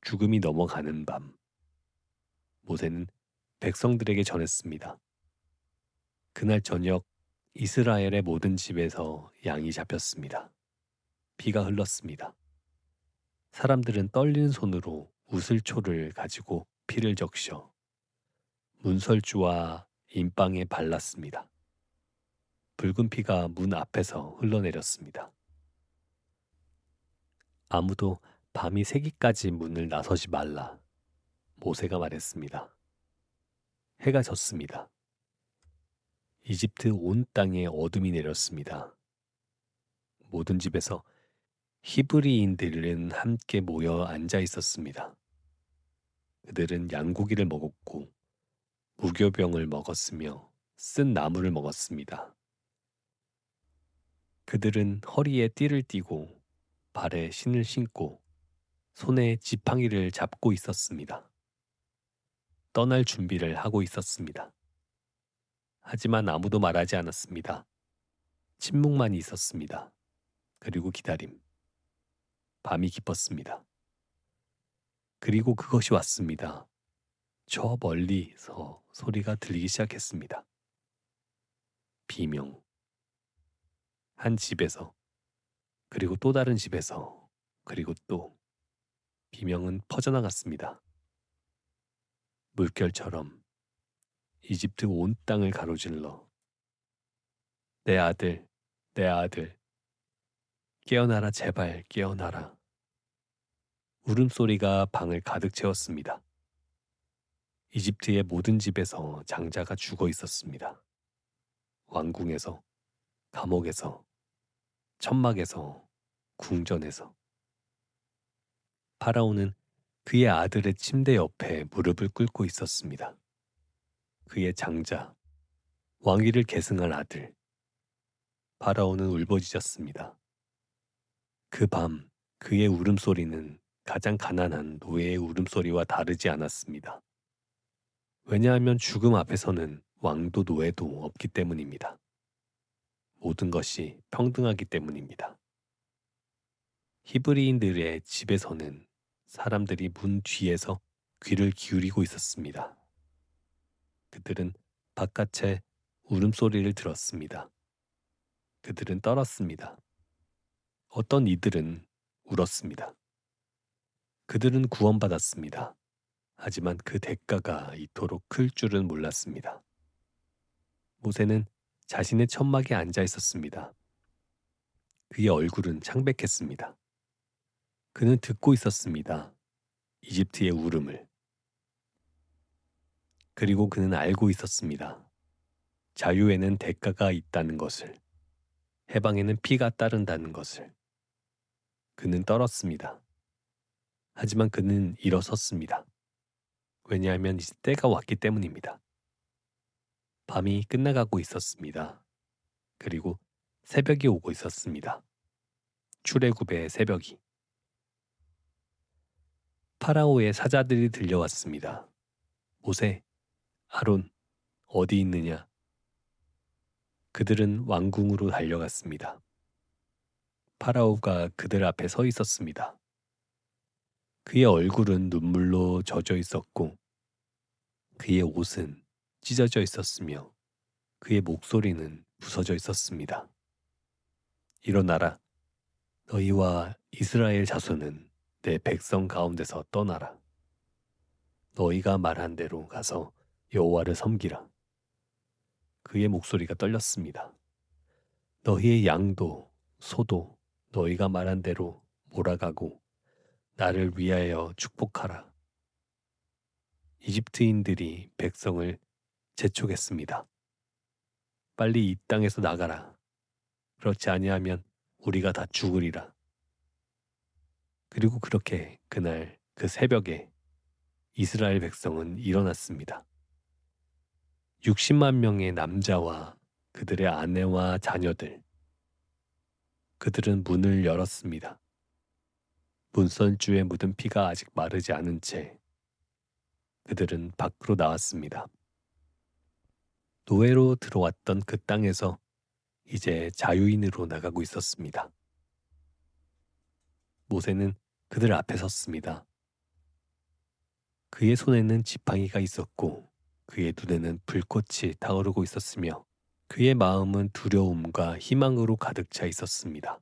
죽음이 넘어가는 밤. 모세는 백성들에게 전했습니다. 그날 저녁 이스라엘의 모든 집에서 양이 잡혔습니다. 피가 흘렀습니다. 사람들은 떨리는 손으로 우슬초를 가지고 피를 적셔 문설주와 인방에 발랐습니다. 붉은 피가 문 앞에서 흘러내렸습니다. 아무도 밤이 새기까지 문을 나서지 말라. 모세가 말했습니다. 해가 졌습니다. 이집트 온 땅에 어둠이 내렸습니다. 모든 집에서 히브리인들은 함께 모여 앉아 있었습니다. 그들은 양고기를 먹었고 무교병을 먹었으며 쓴 나무를 먹었습니다. 그들은 허리에 띠를 띠고 발에 신을 신고 손에 지팡이를 잡고 있었습니다. 떠날 준비를 하고 있었습니다. 하지만 아무도 말하지 않았습니다. 침묵만 있었습니다. 그리고 기다림. 밤이 깊었습니다. 그리고 그것이 왔습니다. 저 멀리서 소리가 들리기 시작했습니다. 비명. 한 집에서, 그리고 또 다른 집에서, 그리고 또 비명은 퍼져나갔습니다. 물결처럼 이집트 온 땅을 가로질러 내 아들, 내 아들, 깨어나라 제발 깨어나라. 울음소리가 방을 가득 채웠습니다. 이집트의 모든 집에서 장자가 죽어 있었습니다. 왕궁에서, 감옥에서, 천막에서, 궁전에서. 파라오는 그의 아들의 침대 옆에 무릎을 꿇고 있었습니다. 그의 장자, 왕위를 계승할 아들. 파라오는 울부짖었습니다. 그 밤 그의 울음소리는 가장 가난한 노예의 울음소리와 다르지 않았습니다. 왜냐하면 죽음 앞에서는 왕도 노예도 없기 때문입니다. 모든 것이 평등하기 때문입니다. 히브리인들의 집에서는 사람들이 문 뒤에서 귀를 기울이고 있었습니다. 그들은 바깥의 울음소리를 들었습니다. 그들은 떨었습니다. 어떤 이들은 울었습니다. 그들은 구원받았습니다. 하지만 그 대가가 이토록 클 줄은 몰랐습니다. 모세는 자신의 천막에 앉아 있었습니다. 그의 얼굴은 창백했습니다. 그는 듣고 있었습니다. 이집트의 울음을. 그리고 그는 알고 있었습니다. 자유에는 대가가 있다는 것을. 해방에는 피가 따른다는 것을. 그는 떨었습니다. 하지만 그는 일어섰습니다. 왜냐하면 이제 때가 왔기 때문입니다. 밤이 끝나가고 있었습니다. 그리고 새벽이 오고 있었습니다. 출애굽의 새벽이. 파라오의 사자들이 들려왔습니다. 모세, 아론, 어디 있느냐? 그들은 왕궁으로 달려갔습니다. 파라오가 그들 앞에 서 있었습니다. 그의 얼굴은 눈물로 젖어 있었고 그의 옷은 찢어져 있었으며 그의 목소리는 부서져 있었습니다. 일어나라. 너희와 이스라엘 자손은 내 백성 가운데서 떠나라. 너희가 말한 대로 가서 여호와를 섬기라. 그의 목소리가 떨렸습니다. 너희의 양도 소도 너희가 말한 대로 몰아가고 나를 위하여 축복하라. 이집트인들이 백성을 재촉했습니다. 빨리 이 땅에서 나가라. 그렇지 아니하면 우리가 다 죽으리라. 그리고 그렇게 그날 그 새벽에 이스라엘 백성은 일어났습니다. 60만 명의 남자와 그들의 아내와 자녀들. 그들은 문을 열었습니다. 문선주에 묻은 피가 아직 마르지 않은 채 그들은 밖으로 나왔습니다. 노예로 들어왔던 그 땅에서 이제 자유인으로 나가고 있었습니다. 모세는 그들 앞에 섰습니다. 그의 손에는 지팡이가 있었고 그의 눈에는 불꽃이 타오르고 있었으며 그의 마음은 두려움과 희망으로 가득 차 있었습니다.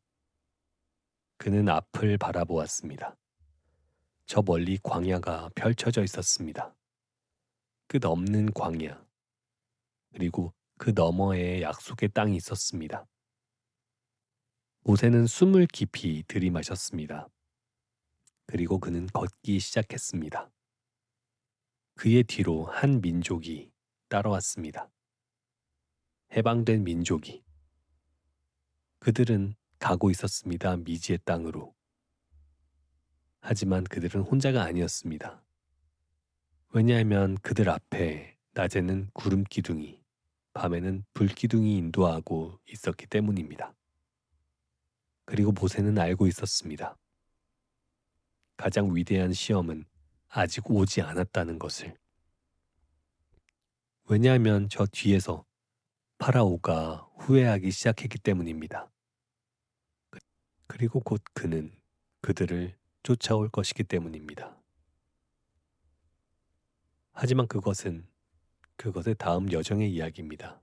그는 앞을 바라보았습니다. 저 멀리 광야가 펼쳐져 있었습니다. 끝없는 광야, 그리고 그 너머에 약속의 땅이 있었습니다. 모세는 숨을 깊이 들이마셨습니다. 그리고 그는 걷기 시작했습니다. 그의 뒤로 한 민족이 따라왔습니다. 해방된 민족이. 그들은 가고 있었습니다. 미지의 땅으로. 하지만 그들은 혼자가 아니었습니다. 왜냐하면 그들 앞에 낮에는 구름 기둥이, 밤에는 불 기둥이 인도하고 있었기 때문입니다. 그리고 모세는 알고 있었습니다. 가장 위대한 시험은 아직 오지 않았다는 것을. 왜냐하면 저 뒤에서 파라오가 후회하기 시작했기 때문입니다. 그리고 곧 그는 그들을 쫓아올 것이기 때문입니다. 하지만 그것의 다음 여정의 이야기입니다.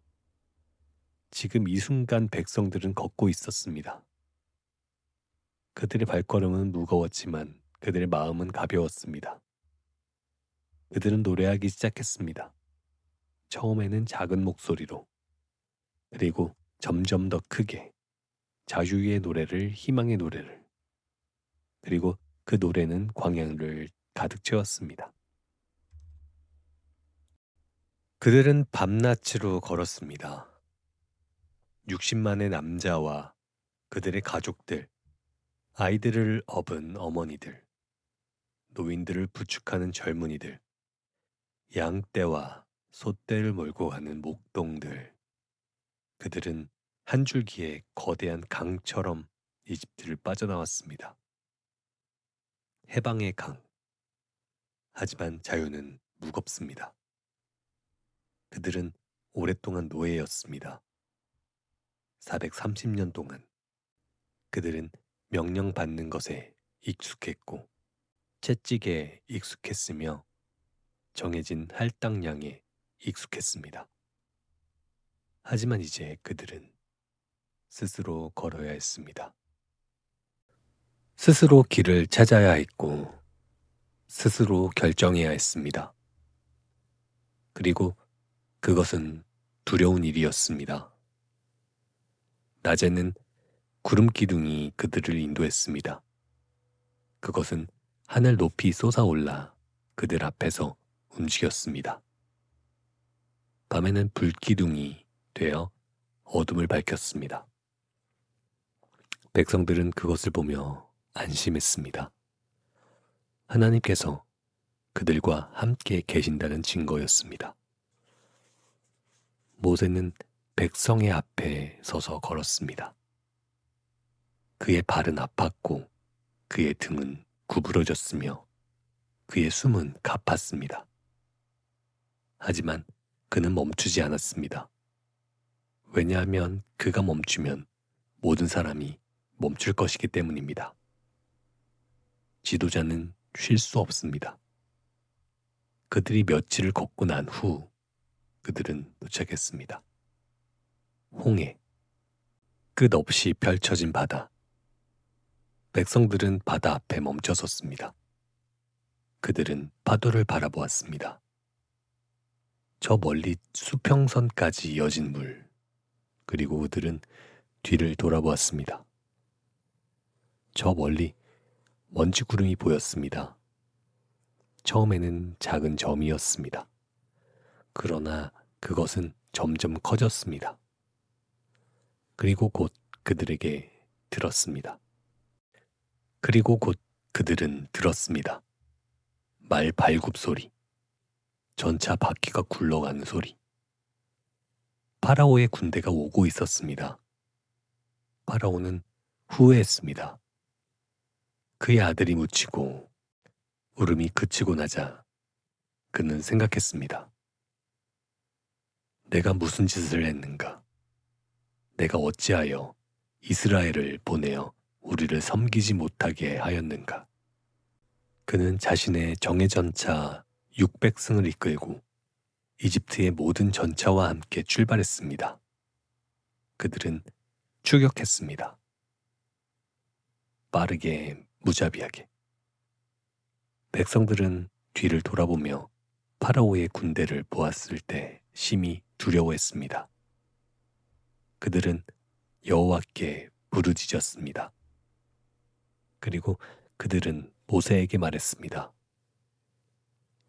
지금 이 순간 백성들은 걷고 있었습니다. 그들의 발걸음은 무거웠지만 그들의 마음은 가벼웠습니다. 그들은 노래하기 시작했습니다. 처음에는 작은 목소리로, 그리고 점점 더 크게 자유의 노래를, 희망의 노래를, 그리고 그 노래는 광야를 가득 채웠습니다. 그들은 밤낮으로 걸었습니다. 60만의 남자와 그들의 가족들, 아이들을 업은 어머니들, 노인들을 부축하는 젊은이들, 양떼와 소떼를 몰고 가는 목동들. 그들은 한 줄기의 거대한 강처럼 이집트를 빠져나왔습니다. 해방의 강. 하지만 자유는 무겁습니다. 그들은 오랫동안 노예였습니다. 430년 동안 그들은 명령받는 것에 익숙했고 채찍에 익숙했으며 정해진 할당량에 익숙했습니다. 하지만 이제 그들은 스스로 걸어야 했습니다. 스스로 길을 찾아야 했고 스스로 결정해야 했습니다. 그리고 그것은 두려운 일이었습니다. 낮에는 구름 기둥이 그들을 인도했습니다. 그것은 하늘 높이 솟아올라 그들 앞에서 움직였습니다. 밤에는 불기둥이 되어 어둠을 밝혔습니다. 백성들은 그것을 보며 안심했습니다. 하나님께서 그들과 함께 계신다는 증거였습니다. 모세는 백성의 앞에 서서 걸었습니다. 그의 발은 아팠고 그의 등은 구부러졌으며 그의 숨은 가팠습니다. 하지만 그는 멈추지 않았습니다. 왜냐하면 그가 멈추면 모든 사람이 멈출 것이기 때문입니다. 지도자는 쉴 수 없습니다. 그들이 며칠을 걷고 난 후 그들은 도착했습니다. 홍해, 끝없이 펼쳐진 바다. 백성들은 바다 앞에 멈춰섰습니다. 그들은 파도를 바라보았습니다. 저 멀리 수평선까지 이어진 물, 그리고 그들은 뒤를 돌아보았습니다. 저 멀리 먼지 구름이 보였습니다. 처음에는 작은 점이었습니다. 그러나 그것은 점점 커졌습니다. 그리고 곧 그들에게 들었습니다. 그리고 곧 그들은 들었습니다. 말 발굽 소리, 전차 바퀴가 굴러가는 소리. 파라오의 군대가 오고 있었습니다. 파라오는 후회했습니다. 그의 아들이 묻히고 울음이 그치고 나자 그는 생각했습니다. 내가 무슨 짓을 했는가? 내가 어찌하여 이스라엘을 보내어 우리를 섬기지 못하게 하였는가? 그는 자신의 정예 전차 600승을 이끌고 이집트의 모든 전차와 함께 출발했습니다. 그들은 추격했습니다. 빠르게, 무자비하게. 백성들은 뒤를 돌아보며 파라오의 군대를 보았을 때 심히 두려워했습니다. 그들은 여호와께 부르짖었습니다. 그리고 그들은 모세에게 말했습니다.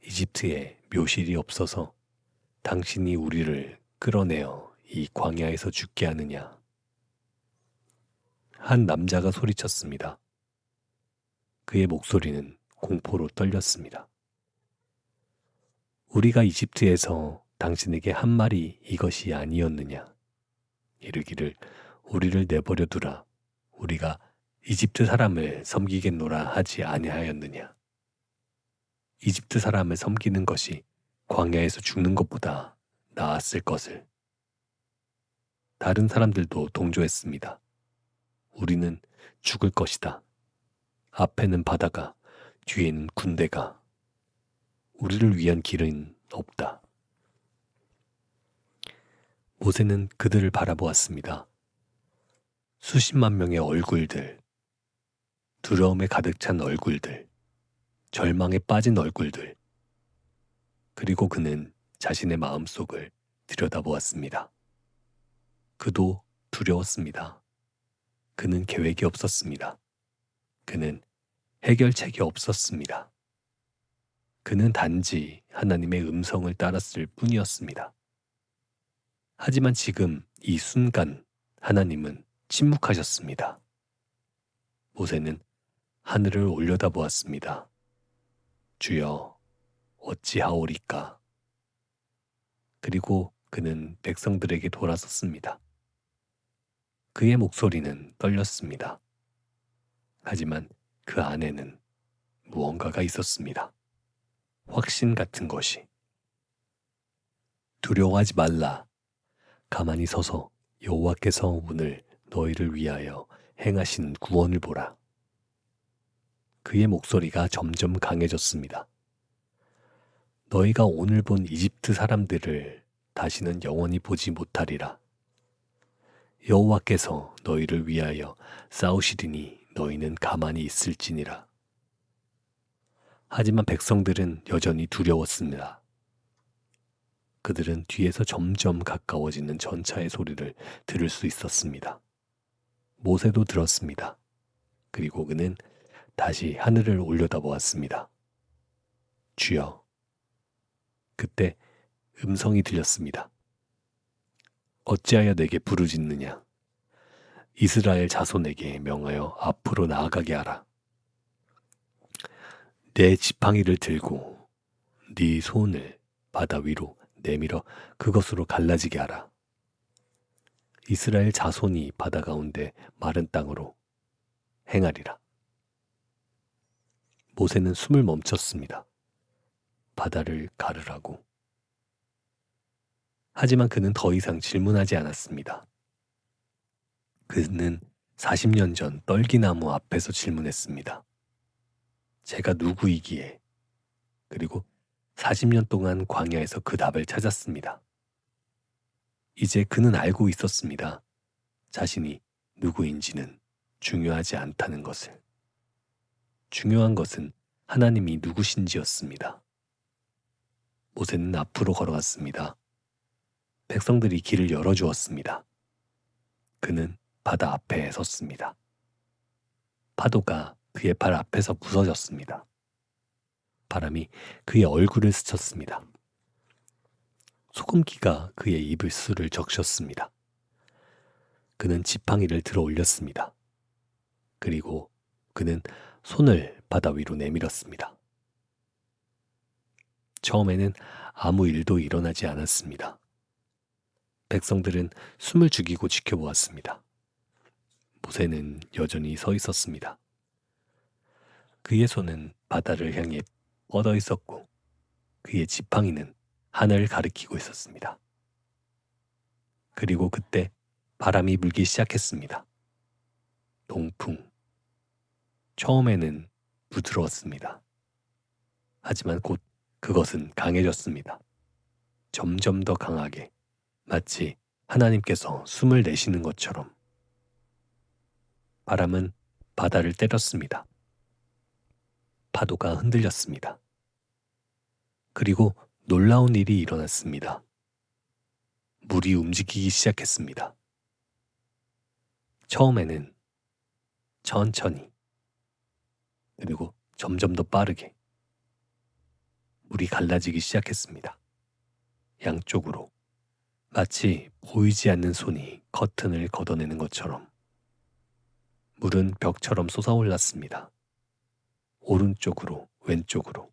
이집트에 묘실이 없어서 당신이 우리를 끌어내어 이 광야에서 죽게 하느냐? 한 남자가 소리쳤습니다. 그의 목소리는 공포로 떨렸습니다. 우리가 이집트에서 당신에게 한 말이 이것이 아니었느냐? 이르기를 우리를 내버려 두라. 우리가 이집트 사람을 섬기겠노라 하지 아니하였느냐? 이집트 사람을 섬기는 것이 광야에서 죽는 것보다 나았을 것을. 다른 사람들도 동조했습니다. 우리는 죽을 것이다. 앞에는 바다가, 뒤에는 군대가. 우리를 위한 길은 없다. 모세는 그들을 바라보았습니다. 수십만 명의 얼굴들, 두려움에 가득 찬 얼굴들, 절망에 빠진 얼굴들. 그리고 그는 자신의 마음속을 들여다보았습니다. 그도 두려웠습니다. 그는 계획이 없었습니다. 그는 해결책이 없었습니다. 그는 단지 하나님의 음성을 따랐을 뿐이었습니다. 하지만 지금 이 순간 하나님은 침묵하셨습니다. 모세는 하늘을 올려다보았습니다. 주여, 어찌하오리까? 그리고 그는 백성들에게 돌아섰습니다. 그의 목소리는 떨렸습니다. 하지만 그 안에는 무언가가 있었습니다. 확신 같은 것이. 두려워하지 말라. 가만히 서서 여호와께서 오늘 너희를 위하여 행하신 구원을 보라. 그의 목소리가 점점 강해졌습니다. 너희가 오늘 본 이집트 사람들을 다시는 영원히 보지 못하리라. 여호와께서 너희를 위하여 싸우시리니 너희는 가만히 있을지니라. 하지만 백성들은 여전히 두려웠습니다. 그들은 뒤에서 점점 가까워지는 전차의 소리를 들을 수 있었습니다. 모세도 들었습니다. 그리고 그는 다시 하늘을 올려다보았습니다. 주여. 그때 음성이 들렸습니다. 어찌하여 내게 부르짖느냐? 이스라엘 자손에게 명하여 앞으로 나아가게 하라. 내 지팡이를 들고 네 손을 바다 위로 내밀어 그것으로 갈라지게 하라. 이스라엘 자손이 바다 가운데 마른 땅으로 행하리라. 모세는 숨을 멈췄습니다. 바다를 가르라고. 하지만 그는 더 이상 질문하지 않았습니다. 그는 40년 전 떨기나무 앞에서 질문했습니다. 제가 누구이기에? 그리고 40년 동안 광야에서 그 답을 찾았습니다. 이제 그는 알고 있었습니다. 자신이 누구인지는 중요하지 않다는 것을. 중요한 것은 하나님이 누구신지였습니다. 모세는 앞으로 걸어갔습니다. 백성들이 길을 열어주었습니다. 그는 바다 앞에 섰습니다. 파도가 그의 발 앞에서 부서졌습니다. 바람이 그의 얼굴을 스쳤습니다. 소금기가 그의 입술을 적셨습니다. 그는 지팡이를 들어 올렸습니다. 그리고 그는 손을 바다 위로 내밀었습니다. 처음에는 아무 일도 일어나지 않았습니다. 백성들은 숨을 죽이고 지켜보았습니다. 모세는 여전히 서 있었습니다. 그의 손은 바다를 향해 뻗어 있었고 그의 지팡이는 하늘을 가리키고 있었습니다. 그리고 그때 바람이 불기 시작했습니다. 동풍. 처음에는 부드러웠습니다. 하지만 곧 그것은 강해졌습니다. 점점 더 강하게, 마치 하나님께서 숨을 내쉬는 것처럼. 바람은 바다를 때렸습니다. 파도가 흔들렸습니다. 그리고 놀라운 일이 일어났습니다. 물이 움직이기 시작했습니다. 처음에는 천천히, 그리고 점점 더 빠르게 물이 갈라지기 시작했습니다. 양쪽으로, 마치 보이지 않는 손이 커튼을 걷어내는 것처럼. 물은 벽처럼 솟아올랐습니다. 오른쪽으로, 왼쪽으로.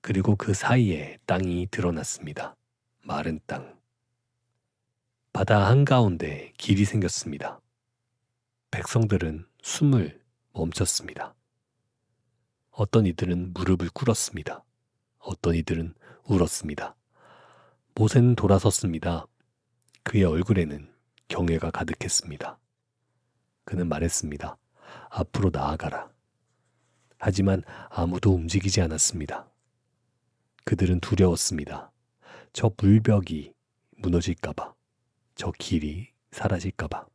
그리고 그 사이에 땅이 드러났습니다. 마른 땅. 바다 한가운데 길이 생겼습니다. 백성들은 숨을 멈췄습니다. 어떤 이들은 무릎을 꿇었습니다. 어떤 이들은 울었습니다. 모세는 돌아섰습니다. 그의 얼굴에는 경외가 가득했습니다. 그는 말했습니다. 앞으로 나아가라. 하지만 아무도 움직이지 않았습니다. 그들은 두려웠습니다. 저 물벽이 무너질까봐, 저 길이 사라질까봐.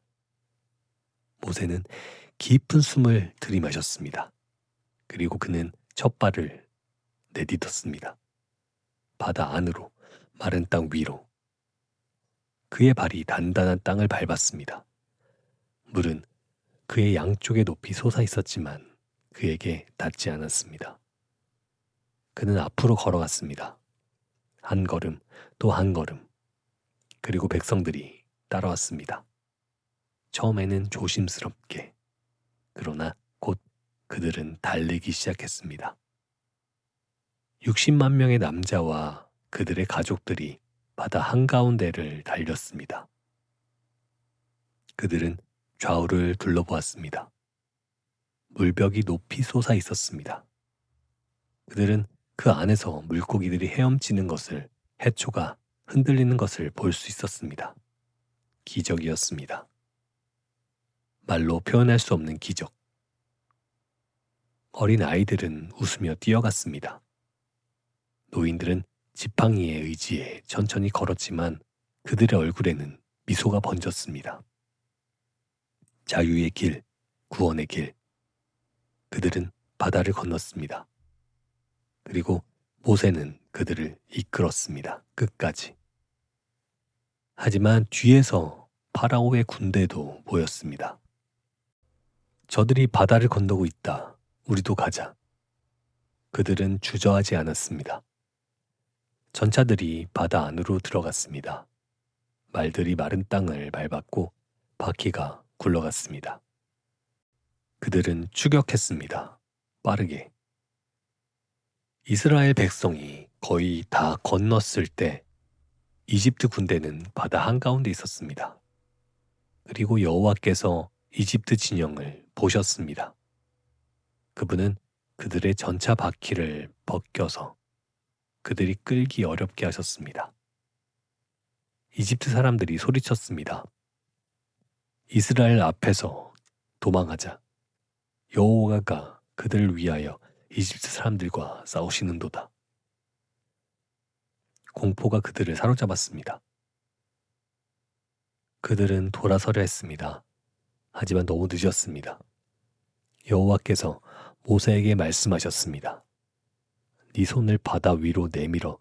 모세는 깊은 숨을 들이마셨습니다. 그리고 그는 첫 발을 내딛었습니다. 바다 안으로, 마른 땅 위로. 그의 발이 단단한 땅을 밟았습니다. 물은 그의 양쪽에 높이 솟아 있었지만 그에게 닿지 않았습니다. 그는 앞으로 걸어갔습니다. 한 걸음, 또 한 걸음. 그리고 백성들이 따라왔습니다. 처음에는 조심스럽게. 그러나 곧 그들은 달리기 시작했습니다. 60만 명의 남자와 그들의 가족들이 바다 한가운데를 달렸습니다. 그들은 좌우를 둘러보았습니다. 물벽이 높이 솟아 있었습니다. 그들은 그 안에서 물고기들이 헤엄치는 것을, 해초가 흔들리는 것을 볼 수 있었습니다. 기적이었습니다. 말로 표현할 수 없는 기적. 어린 아이들은 웃으며 뛰어갔습니다. 노인들은 지팡이에 의지해 천천히 걸었지만 그들의 얼굴에는 미소가 번졌습니다. 자유의 길, 구원의 길. 그들은 바다를 건넜습니다. 그리고 모세는 그들을 이끌었습니다. 끝까지. 하지만 뒤에서 파라오의 군대도 보였습니다. 저들이 바다를 건너고 있다. 우리도 가자. 그들은 주저하지 않았습니다. 전차들이 바다 안으로 들어갔습니다. 말들이 마른 땅을 밟았고 바퀴가 굴러갔습니다. 그들은 추격했습니다. 빠르게. 이스라엘 백성이 거의 다 건넜을 때 이집트 군대는 바다 한가운데 있었습니다. 그리고 여호와께서 이집트 진영을 보셨습니다. 그분은 그들의 전차 바퀴를 벗겨서 그들이 끌기 어렵게 하셨습니다. 이집트 사람들이 소리쳤습니다. 이스라엘 앞에서 도망하자. 여호와가 그들을 위하여 이집트 사람들과 싸우시는도다. 공포가 그들을 사로잡았습니다. 그들은 돌아서려 했습니다. 하지만 너무 늦었습니다. 여호와께서 모세에게 말씀하셨습니다. 네 손을 바다 위로 내밀어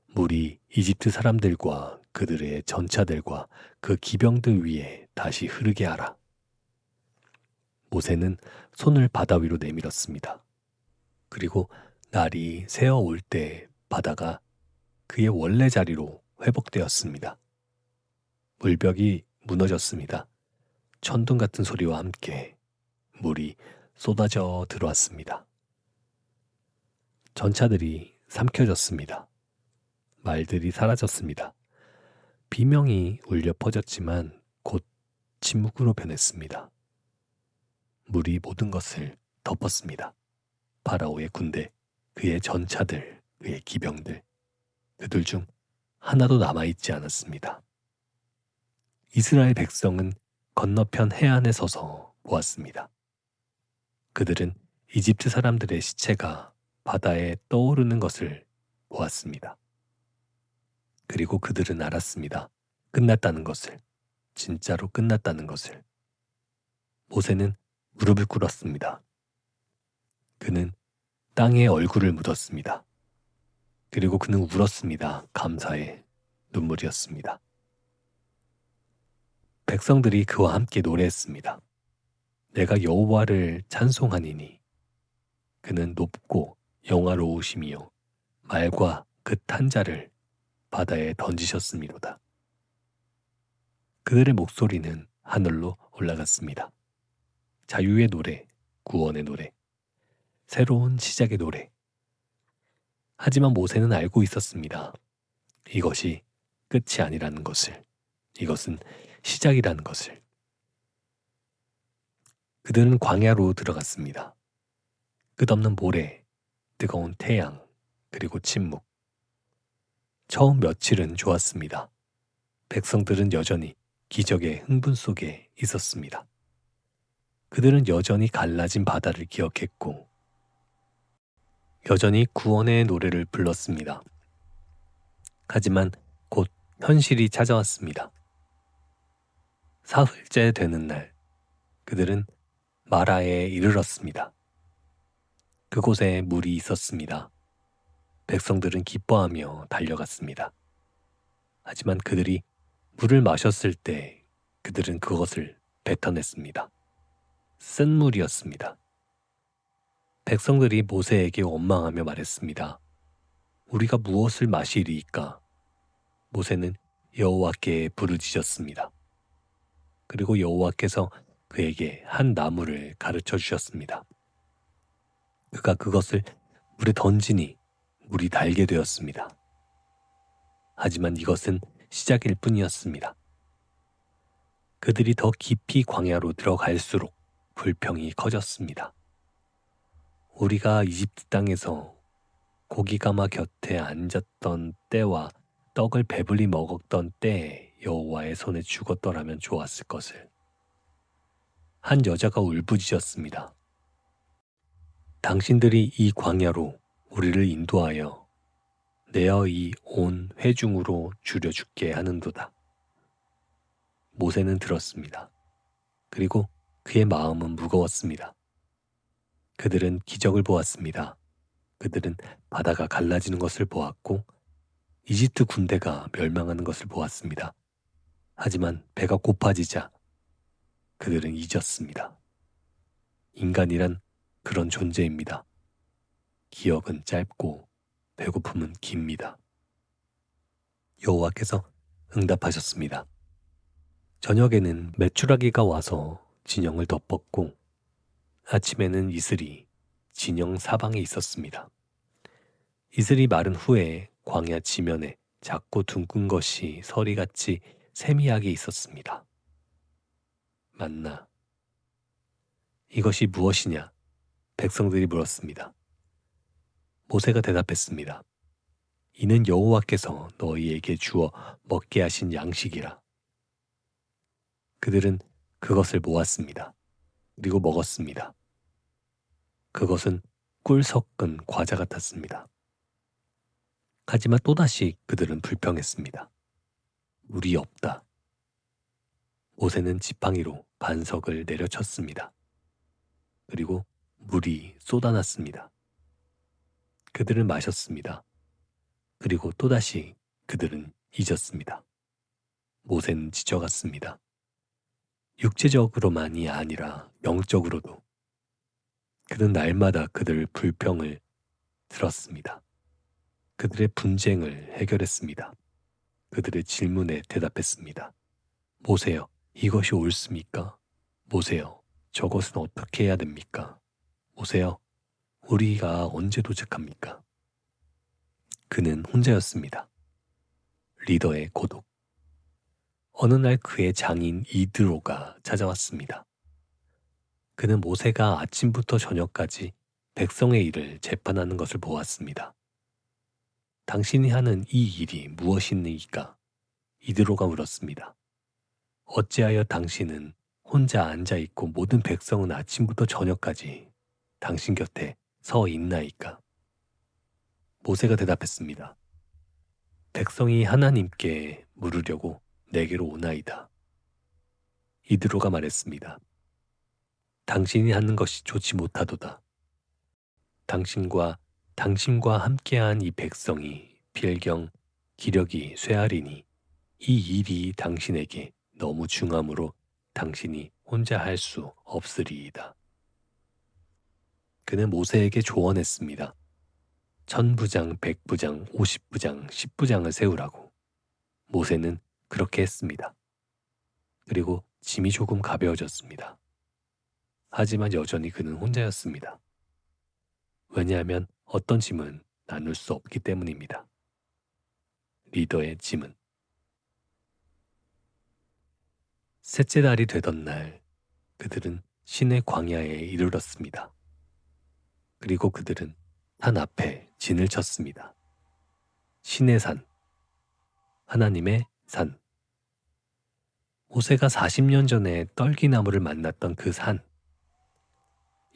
물이 이집트 사람들과 그들의 전차들과 그 기병들 위에 다시 흐르게 하라. 모세는 손을 바다 위로 내밀었습니다. 그리고 날이 새어 올 때 바다가 그의 원래 자리로 회복되었습니다. 물벽이 무너졌습니다. 천둥 같은 소리와 함께 물이 쏟아져 들어왔습니다. 전차들이 삼켜졌습니다. 말들이 사라졌습니다. 비명이 울려 퍼졌지만 곧 침묵으로 변했습니다. 물이 모든 것을 덮었습니다. 파라오의 군대, 그의 전차들, 그의 기병들, 그들 중 하나도 남아있지 않았습니다. 이스라엘 백성은 건너편 해안에 서서 보았습니다. 그들은 이집트 사람들의 시체가 바다에 떠오르는 것을 보았습니다. 그리고 그들은 알았습니다. 끝났다는 것을, 진짜로 끝났다는 것을. 모세는 무릎을 꿇었습니다. 그는 땅에 얼굴을 묻었습니다. 그리고 그는 울었습니다. 감사의 눈물이었습니다. 백성들이 그와 함께 노래했습니다. 내가 여호와를 찬송하니니 그는 높고 영화로우시미요 말과 그 탄 자를 바다에 던지셨음이로다. 그들의 목소리는 하늘로 올라갔습니다. 자유의 노래, 구원의 노래, 새로운 시작의 노래. 하지만 모세는 알고 있었습니다. 이것이 끝이 아니라는 것을, 이것은 시작이라는 것을. 그들은 광야로 들어갔습니다. 끝없는 모래, 뜨거운 태양, 그리고 침묵. 처음 며칠은 좋았습니다. 백성들은 여전히 기적의 흥분 속에 있었습니다. 그들은 여전히 갈라진 바다를 기억했고, 여전히 구원의 노래를 불렀습니다. 하지만 곧 현실이 찾아왔습니다. 사흘째 되는 날, 그들은 마라에 이르렀습니다. 그곳에 물이 있었습니다. 백성들은 기뻐하며 달려갔습니다. 하지만 그들이 물을 마셨을 때 그들은 그것을 뱉어냈습니다. 쓴 물이었습니다. 백성들이 모세에게 원망하며 말했습니다. 우리가 무엇을 마시리이까? 모세는 여호와께 부르짖었습니다. 그리고 여호와께서 그에게 한 나무를 가르쳐 주셨습니다. 그가 그것을 물에 던지니 물이 달게 되었습니다. 하지만 이것은 시작일 뿐이었습니다. 그들이 더 깊이 광야로 들어갈수록 불평이 커졌습니다. 우리가 이집트 땅에서 고기가마 곁에 앉았던 때와 떡을 배불리 먹었던 때에 여호와의 손에 죽었더라면 좋았을 것을. 한 여자가 울부짖었습니다. 당신들이 이 광야로 우리를 인도하여 내어 이 온 회중으로 줄여 죽게 하는도다. 모세는 들었습니다. 그리고 그의 마음은 무거웠습니다. 그들은 기적을 보았습니다. 그들은 바다가 갈라지는 것을 보았고 이집트 군대가 멸망하는 것을 보았습니다. 하지만 배가 고파지자 그들은 잊었습니다. 인간이란 그런 존재입니다. 기억은 짧고 배고픔은 깁니다. 여호와께서 응답하셨습니다. 저녁에는 메추라기가 와서 진영을 덮었고 아침에는 이슬이 진영 사방에 있었습니다. 이슬이 마른 후에 광야 지면에 작고 둥근 것이 서리같이 세미하게 있었습니다. 만나. 이것이 무엇이냐? 백성들이 물었습니다. 모세가 대답했습니다. 이는 여호와께서 너희에게 주어 먹게 하신 양식이라. 그들은 그것을 모았습니다. 그리고 먹었습니다. 그것은 꿀 섞은 과자 같았습니다. 하지만 또다시 그들은 불평했습니다. 물이 없다. 모세는 지팡이로 반석을 내려쳤습니다. 그리고 물이 쏟아났습니다. 그들은 마셨습니다. 그리고 또다시 그들은 잊었습니다. 모세는 지쳐갔습니다. 육체적으로만이 아니라 영적으로도 그는 날마다 그들 불평을 들었습니다. 그들의 분쟁을 해결했습니다. 그들의 질문에 대답했습니다. 모세여, 이것이 옳습니까? 모세여, 저것은 어떻게 해야 됩니까? 모세여, 우리가 언제 도착합니까? 그는 혼자였습니다. 리더의 고독. 어느 날 그의 장인 이드로가 찾아왔습니다. 그는 모세가 아침부터 저녁까지 백성의 일을 재판하는 것을 보았습니다. 당신이 하는 이 일이 무엇입니까? 이드로가 물었습니다. 어찌하여 당신은 혼자 앉아있고 모든 백성은 아침부터 저녁까지 당신 곁에 서 있나이까? 모세가 대답했습니다. 백성이 하나님께 물으려고 내게로 오나이다. 이드로가 말했습니다. 당신이 하는 것이 좋지 못하도다. 당신과 함께한 이 백성이 필경 기력이 쇠하리니 이 일이 당신에게 너무 중하므로 당신이 혼자 할 수 없으리이다. 그는 모세에게 조언했습니다. 1000부장, 100부장, 50부장, 10부장을 세우라고. 모세는 그렇게 했습니다. 그리고 짐이 조금 가벼워졌습니다. 하지만 여전히 그는 혼자였습니다. 왜냐하면 어떤 짐은 나눌 수 없기 때문입니다. 리더의 짐은. 셋째 달이 되던 날, 그들은 신의 광야에 이르렀습니다. 그리고 그들은 산 앞에 진을 쳤습니다. 신의 산, 하나님의 산. 모세가 40년 전에 떨기나무를 만났던 그 산.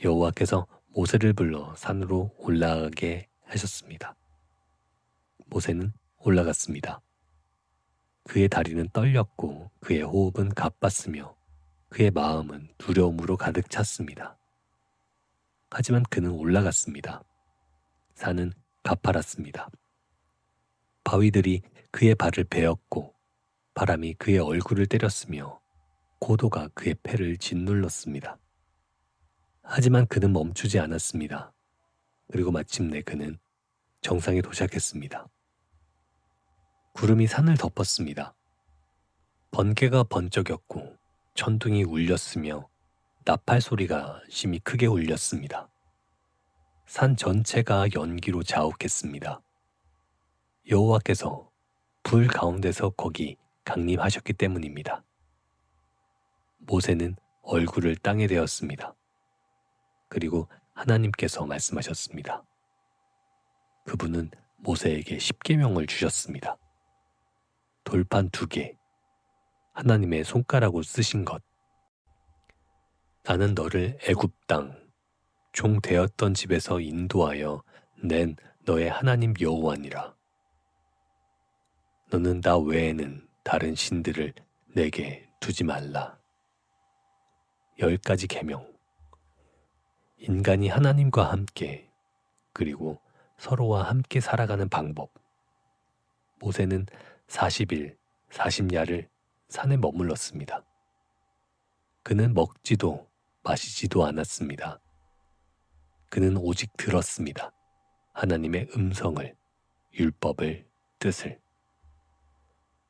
여호와께서 모세를 불러 산으로 올라가게 하셨습니다. 모세는 올라갔습니다. 그의 다리는 떨렸고 그의 호흡은 가빴으며 그의 마음은 두려움으로 가득 찼습니다. 하지만 그는 올라갔습니다. 산은 가파랐습니다. 바위들이 그의 발을 베었고 바람이 그의 얼굴을 때렸으며 고도가 그의 폐를 짓눌렀습니다. 하지만 그는 멈추지 않았습니다. 그리고 마침내 그는 정상에 도착했습니다. 구름이 산을 덮었습니다. 번개가 번쩍였고 천둥이 울렸으며 나팔 소리가 심히 크게 울렸습니다. 산 전체가 연기로 자욱했습니다. 여호와께서 불 가운데서 거기 강림하셨기 때문입니다. 모세는 얼굴을 땅에 대었습니다. 그리고 하나님께서 말씀하셨습니다. 그분은 모세에게 10계명을 주셨습니다. 돌판 2개, 하나님의 손가락으로 쓰신 것. 나는 너를 애굽 땅, 종 되었던 집에서 인도하여 낸 너의 하나님 여호와니라. 너는 나 외에는 다른 신들을 내게 두지 말라. 10가지 계명. 인간이 하나님과 함께 그리고 서로와 함께 살아가는 방법. 모세는 40일, 40야를 산에 머물렀습니다. 그는 먹지도 마시지도 않았습니다. 그는 오직 들었습니다. 하나님의 음성을, 율법을, 뜻을.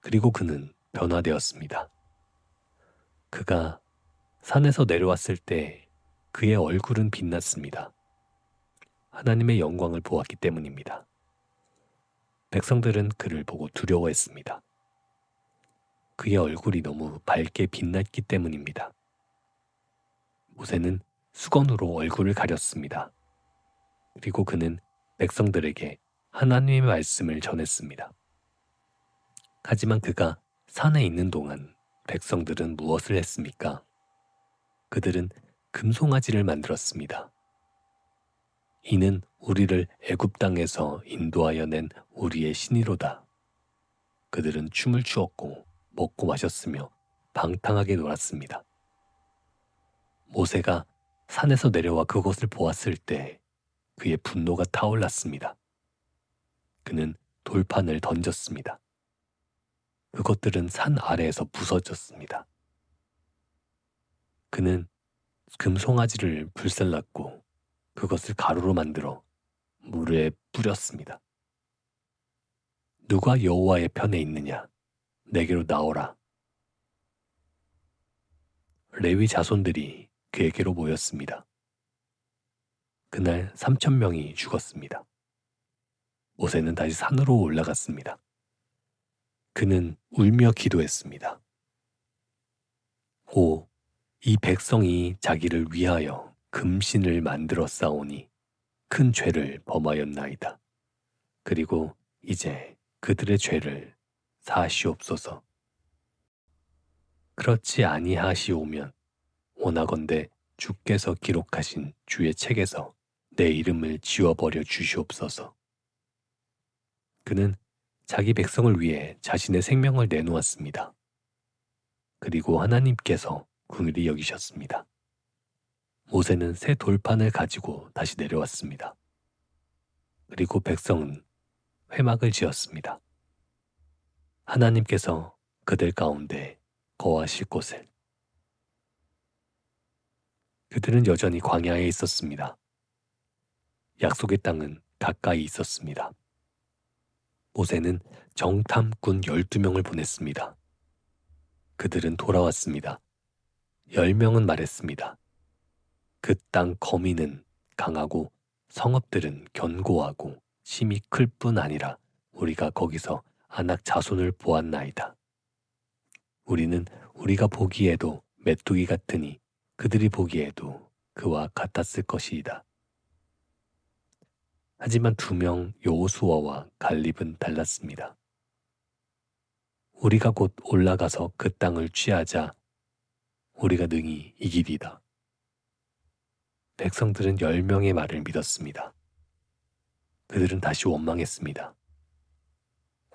그리고 그는 변화되었습니다. 그가 산에서 내려왔을 때 그의 얼굴은 빛났습니다. 하나님의 영광을 보았기 때문입니다. 백성들은 그를 보고 두려워했습니다. 그의 얼굴이 너무 밝게 빛났기 때문입니다. 모세는 수건으로 얼굴을 가렸습니다. 그리고 그는 백성들에게 하나님의 말씀을 전했습니다. 하지만 그가 산에 있는 동안 백성들은 무엇을 했습니까? 그들은 금송아지를 만들었습니다. 이는 우리를 애굽 땅에서 인도하여 낸 우리의 신이로다. 그들은 춤을 추었고 먹고 마셨으며 방탕하게 놀았습니다. 모세가 산에서 내려와 그것을 보았을 때 그의 분노가 타올랐습니다. 그는 돌판을 던졌습니다. 그것들은 산 아래에서 부서졌습니다. 그는 금송아지를 불살랐고 그것을 가루로 만들어 물에 뿌렸습니다. 누가 여호와의 편에 있느냐? 내게로 나오라. 레위 자손들이 그에게로 모였습니다. 그날 3,000명이 죽었습니다. 모세는 다시 산으로 올라갔습니다. 그는 울며 기도했습니다. 오, 이 백성이 자기를 위하여 금신을 만들어 싸우니 큰 죄를 범하였나이다. 그리고 이제 그들의 죄를 사하시옵소서. 그렇지 아니하시오면 원하건대 주께서 기록하신 주의 책에서 내 이름을 지워버려 주시옵소서. 그는 자기 백성을 위해 자신의 생명을 내놓았습니다. 그리고 하나님께서 긍휼히 여기셨습니다. 모세는 새 돌판을 가지고 다시 내려왔습니다. 그리고 백성은 회막을 지었습니다. 하나님께서 그들 가운데 거하실 곳을. 그들은 여전히 광야에 있었습니다. 약속의 땅은 가까이 있었습니다. 모세는 정탐꾼 12명을 보냈습니다. 그들은 돌아왔습니다. 10명은 말했습니다. 그 땅 거민은 강하고 성읍들은 견고하고 심이 클 뿐 아니라 우리가 거기서 아낙 자손을 보았나이다. 우리는 우리가 보기에도 메뚜기 같으니 그들이 보기에도 그와 같았을 것이다. 하지만 2명 여호수아와 갈렙은 달랐습니다. 우리가 곧 올라가서 그 땅을 취하자 우리가 능히 이기리다. 백성들은 10명의 말을 믿었습니다. 그들은 다시 원망했습니다.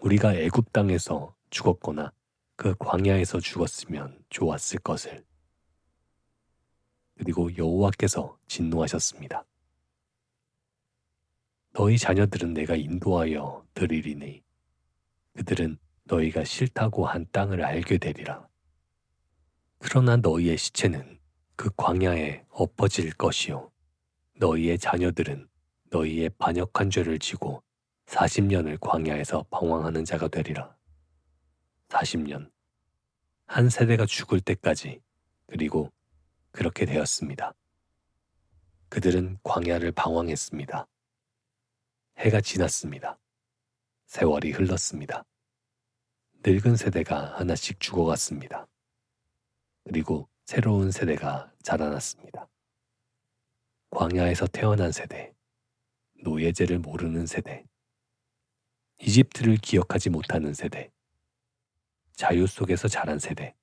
우리가 애굽 땅에서 죽었거나 그 광야에서 죽었으면 좋았을 것을. 그리고 여호와께서 진노하셨습니다. 너희 자녀들은 내가 인도하여 드리리니 그들은 너희가 싫다고 한 땅을 알게 되리라. 그러나 너희의 시체는 그 광야에 엎어질 것이요 너희의 자녀들은 너희의 반역한 죄를 지고 40년을 광야에서 방황하는 자가 되리라. 40년. 한 세대가 죽을 때까지. 그리고 그렇게 되었습니다. 그들은 광야를 방황했습니다. 해가 지났습니다. 세월이 흘렀습니다. 늙은 세대가 하나씩 죽어갔습니다. 그리고 새로운 세대가 자라났습니다. 광야에서 태어난 세대, 노예제를 모르는 세대, 이집트를 기억하지 못하는 세대, 자유 속에서 자란 세대.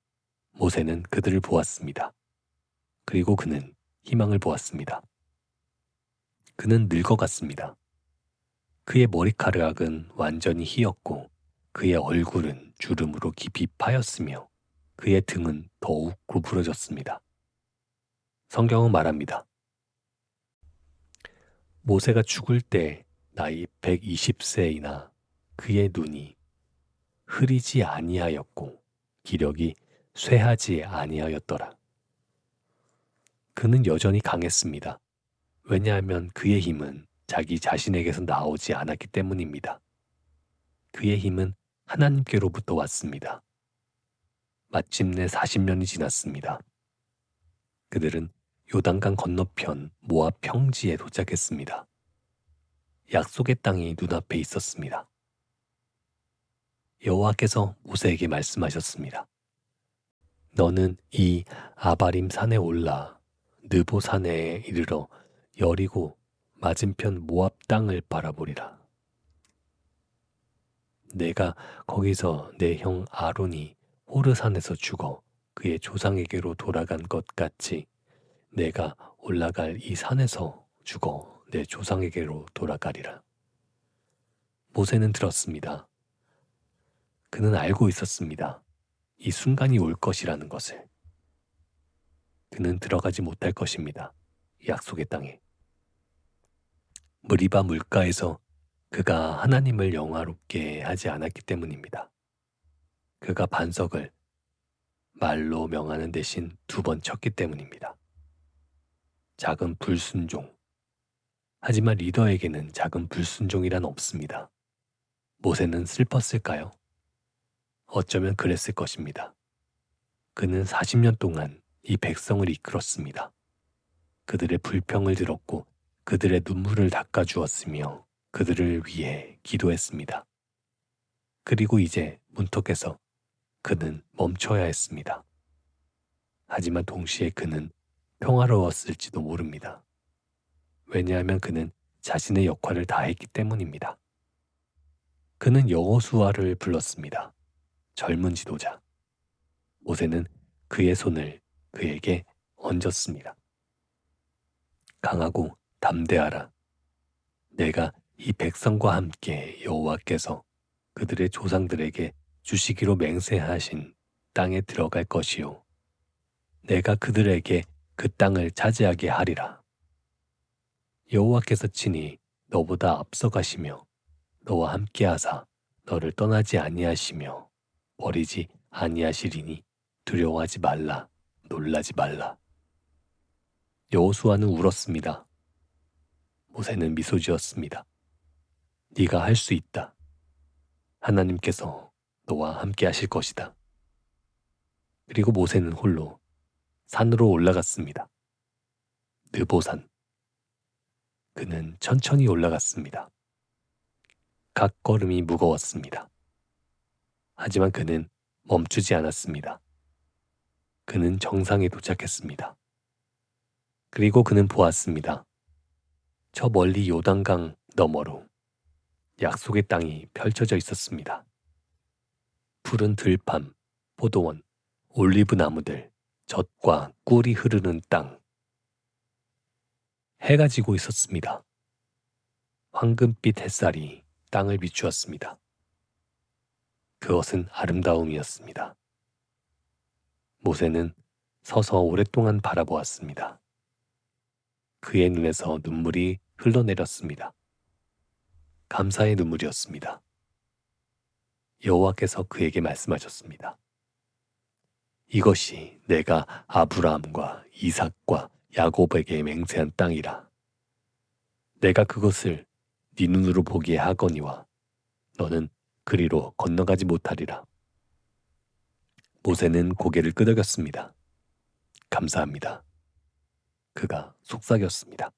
모세는 그들을 보았습니다. 그리고 그는 희망을 보았습니다. 그는 늙어갔습니다. 그의 머리카락은 완전히 휘었고 그의 얼굴은 주름으로 깊이 파였으며 그의 등은 더욱 구부러졌습니다. 성경은 말합니다. 모세가 죽을 때 나이 120세이나 그의 눈이 흐리지 아니하였고 기력이 쇠하지 아니하였더라. 그는 여전히 강했습니다. 왜냐하면 그의 힘은 자기 자신에게서 나오지 않았기 때문입니다. 그의 힘은 하나님께로부터 왔습니다. 마침내 40년이 지났습니다. 그들은 요단강 건너편 모압 평지에 도착했습니다. 약속의 땅이 눈앞에 있었습니다. 여호와께서 모세에게 말씀하셨습니다. 너는 이 아바림 산에 올라 느보 산에 이르러 여리고 맞은편 모압 땅을 바라보리라. 내가 거기서 내 형 아론이 호르산에서 죽어 그의 조상에게로 돌아간 것 같이 내가 올라갈 이 산에서 죽어 내 조상에게로 돌아가리라. 모세는 들었습니다. 그는 알고 있었습니다. 이 순간이 올 것이라는 것을. 그는 들어가지 못할 것입니다. 약속의 땅에. 무리바 물가에서 그가 하나님을 영화롭게 하지 않았기 때문입니다. 그가 반석을 말로 명하는 대신 2번 쳤기 때문입니다. 작은 불순종. 하지만 리더에게는 작은 불순종이란 없습니다. 모세는 슬펐을까요? 어쩌면 그랬을 것입니다. 그는 40년 동안 이 백성을 이끌었습니다. 그들의 불평을 들었고 그들의 눈물을 닦아주었으며 그들을 위해 기도했습니다. 그리고 이제 문턱에서 그는 멈춰야 했습니다. 하지만 동시에 그는 평화로웠을지도 모릅니다. 왜냐하면 그는 자신의 역할을 다했기 때문입니다. 그는 여호수아를 불렀습니다. 젊은 지도자. 모세는 그의 손을 그에게 얹었습니다. 강하고 담대하라. 내가 이 백성과 함께 여호와께서 그들의 조상들에게 주시기로 맹세하신 땅에 들어갈 것이요. 내가 그들에게 그 땅을 차지하게 하리라. 여호와께서 친히 너보다 앞서가시며 너와 함께하사 너를 떠나지 아니하시며 버리지 아니하시리니 두려워하지 말라, 놀라지 말라. 여호수아는 울었습니다. 모세는 미소 지었습니다. 네가 할 수 있다. 하나님께서 너와 함께 하실 것이다. 그리고 모세는 홀로 산으로 올라갔습니다. 느보산. 그는 천천히 올라갔습니다. 각 걸음이 무거웠습니다. 하지만 그는 멈추지 않았습니다. 그는 정상에 도착했습니다. 그리고 그는 보았습니다. 저 멀리 요단강 너머로 약속의 땅이 펼쳐져 있었습니다. 푸른 들판, 포도원, 올리브 나무들, 젖과 꿀이 흐르는 땅. 해가 지고 있었습니다. 황금빛 햇살이 땅을 비추었습니다. 그것은 아름다움이었습니다. 모세는 서서 오랫동안 바라보았습니다. 그의 눈에서 눈물이 흘러내렸습니다. 감사의 눈물이었습니다. 여호와께서 그에게 말씀하셨습니다. 이것이 내가 아브라함과 이삭과 야곱에게 맹세한 땅이라. 내가 그것을 네 눈으로 보게 하거니와 너는 그리로 건너가지 못하리라. 모세는 고개를 끄덕였습니다. 감사합니다. 그가 속삭였습니다.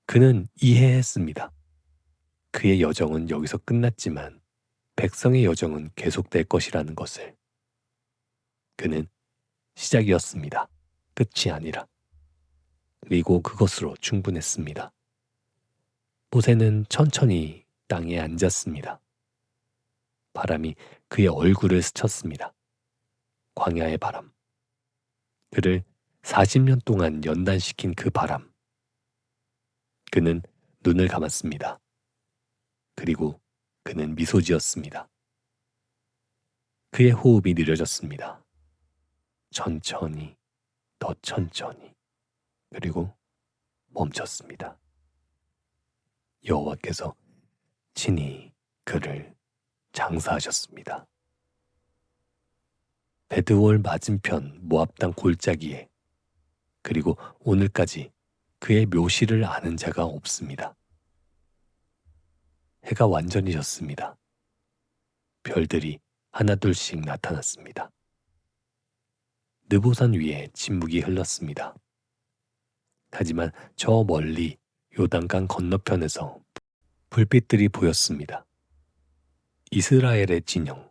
그는 이해했습니다. 그의 여정은 여기서 끝났지만 백성의 여정은 계속될 것이라는 것을. 그는 시작이었습니다. 끝이 아니라. 그리고 그것으로 충분했습니다. 모세는 천천히 땅에 앉았습니다. 바람이 그의 얼굴을 스쳤습니다. 광야의 바람. 그를 40년 동안 연단시킨 그 바람. 그는 눈을 감았습니다. 그리고 그는 미소 지었습니다. 그의 호흡이 느려졌습니다. 천천히, 더 천천히. 그리고 멈췄습니다. 여호와께서 친히 그를 장사하셨습니다. 베드월 맞은편 모압 땅 골짜기에 그리고 오늘까지 그의 묘실을 아는 자가 없습니다. 해가 완전히 졌습니다. 별들이 하나둘씩 나타났습니다. 느보산 위에 진묵이 흘렀습니다. 하지만 저 멀리 요단강 건너편에서 불빛들이 보였습니다. 이스라엘의 진영.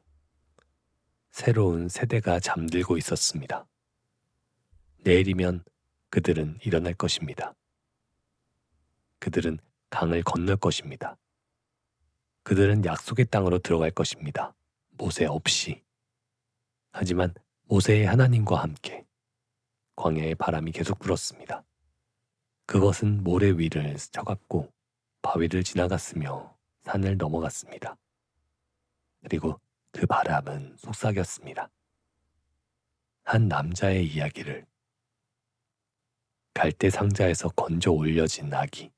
새로운 세대가 잠들고 있었습니다. 내일이면 그들은 일어날 것입니다. 그들은 강을 건널 것입니다. 그들은 약속의 땅으로 들어갈 것입니다. 모세 없이. 하지만 모세의 하나님과 함께 광야의 바람이 계속 불었습니다. 그것은 모래 위를 스쳐갔고 바위를 지나갔으며 산을 넘어갔습니다. 그리고 그 바람은 속삭였습니다. 한 남자의 이야기를. 갈대 상자에서 건져 올려진 아기,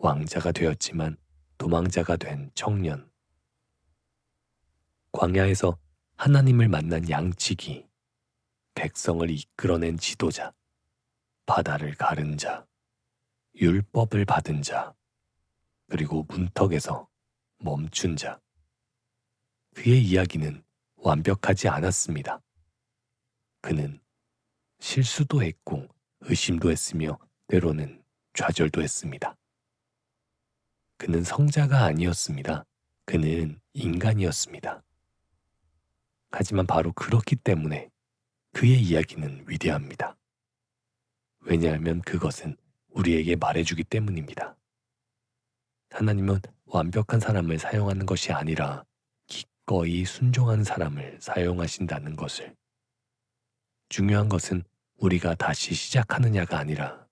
왕자가 되었지만 도망자가 된 청년, 광야에서 하나님을 만난 양치기, 백성을 이끌어낸 지도자, 바다를 가른 자, 율법을 받은 자, 그리고 문턱에서 멈춘 자. 그의 이야기는 완벽하지 않았습니다. 그는 실수도 했고 의심도 했으며 때로는 좌절도 했습니다. 그는 성자가 아니었습니다. 그는 인간이었습니다. 하지만 바로 그렇기 때문에 그의 이야기는 위대합니다. 왜냐하면 그것은 우리에게 말해주기 때문입니다. 하나님은 완벽한 사람을 사용하는 것이 아니라 기꺼이 순종한 사람을 사용하신다는 것을. 중요한 것은 우리가 다시 시작하느냐가 아니라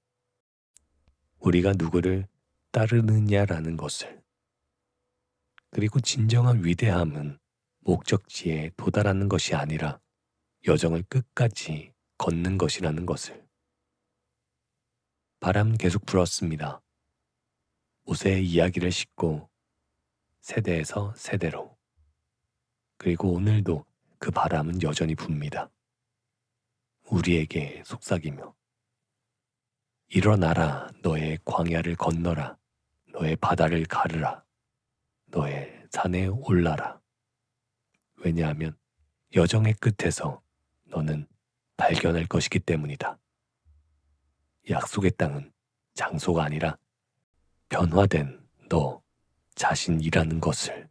우리가 누구를 따르느냐라는 것을. 그리고 진정한 위대함은 목적지에 도달하는 것이 아니라 여정을 끝까지 걷는 것이라는 것을. 바람은 계속 불었습니다. 모세의 이야기를 싣고 세대에서 세대로. 그리고 오늘도 그 바람은 여전히 붑니다. 우리에게 속삭이며 일어나라, 너의 광야를 건너라, 너의 바다를 가르라, 너의 산에 올라라. 왜냐하면 여정의 끝에서 너는 발견할 것이기 때문이다. 약속의 땅은 장소가 아니라 변화된 너 자신이라는 것을.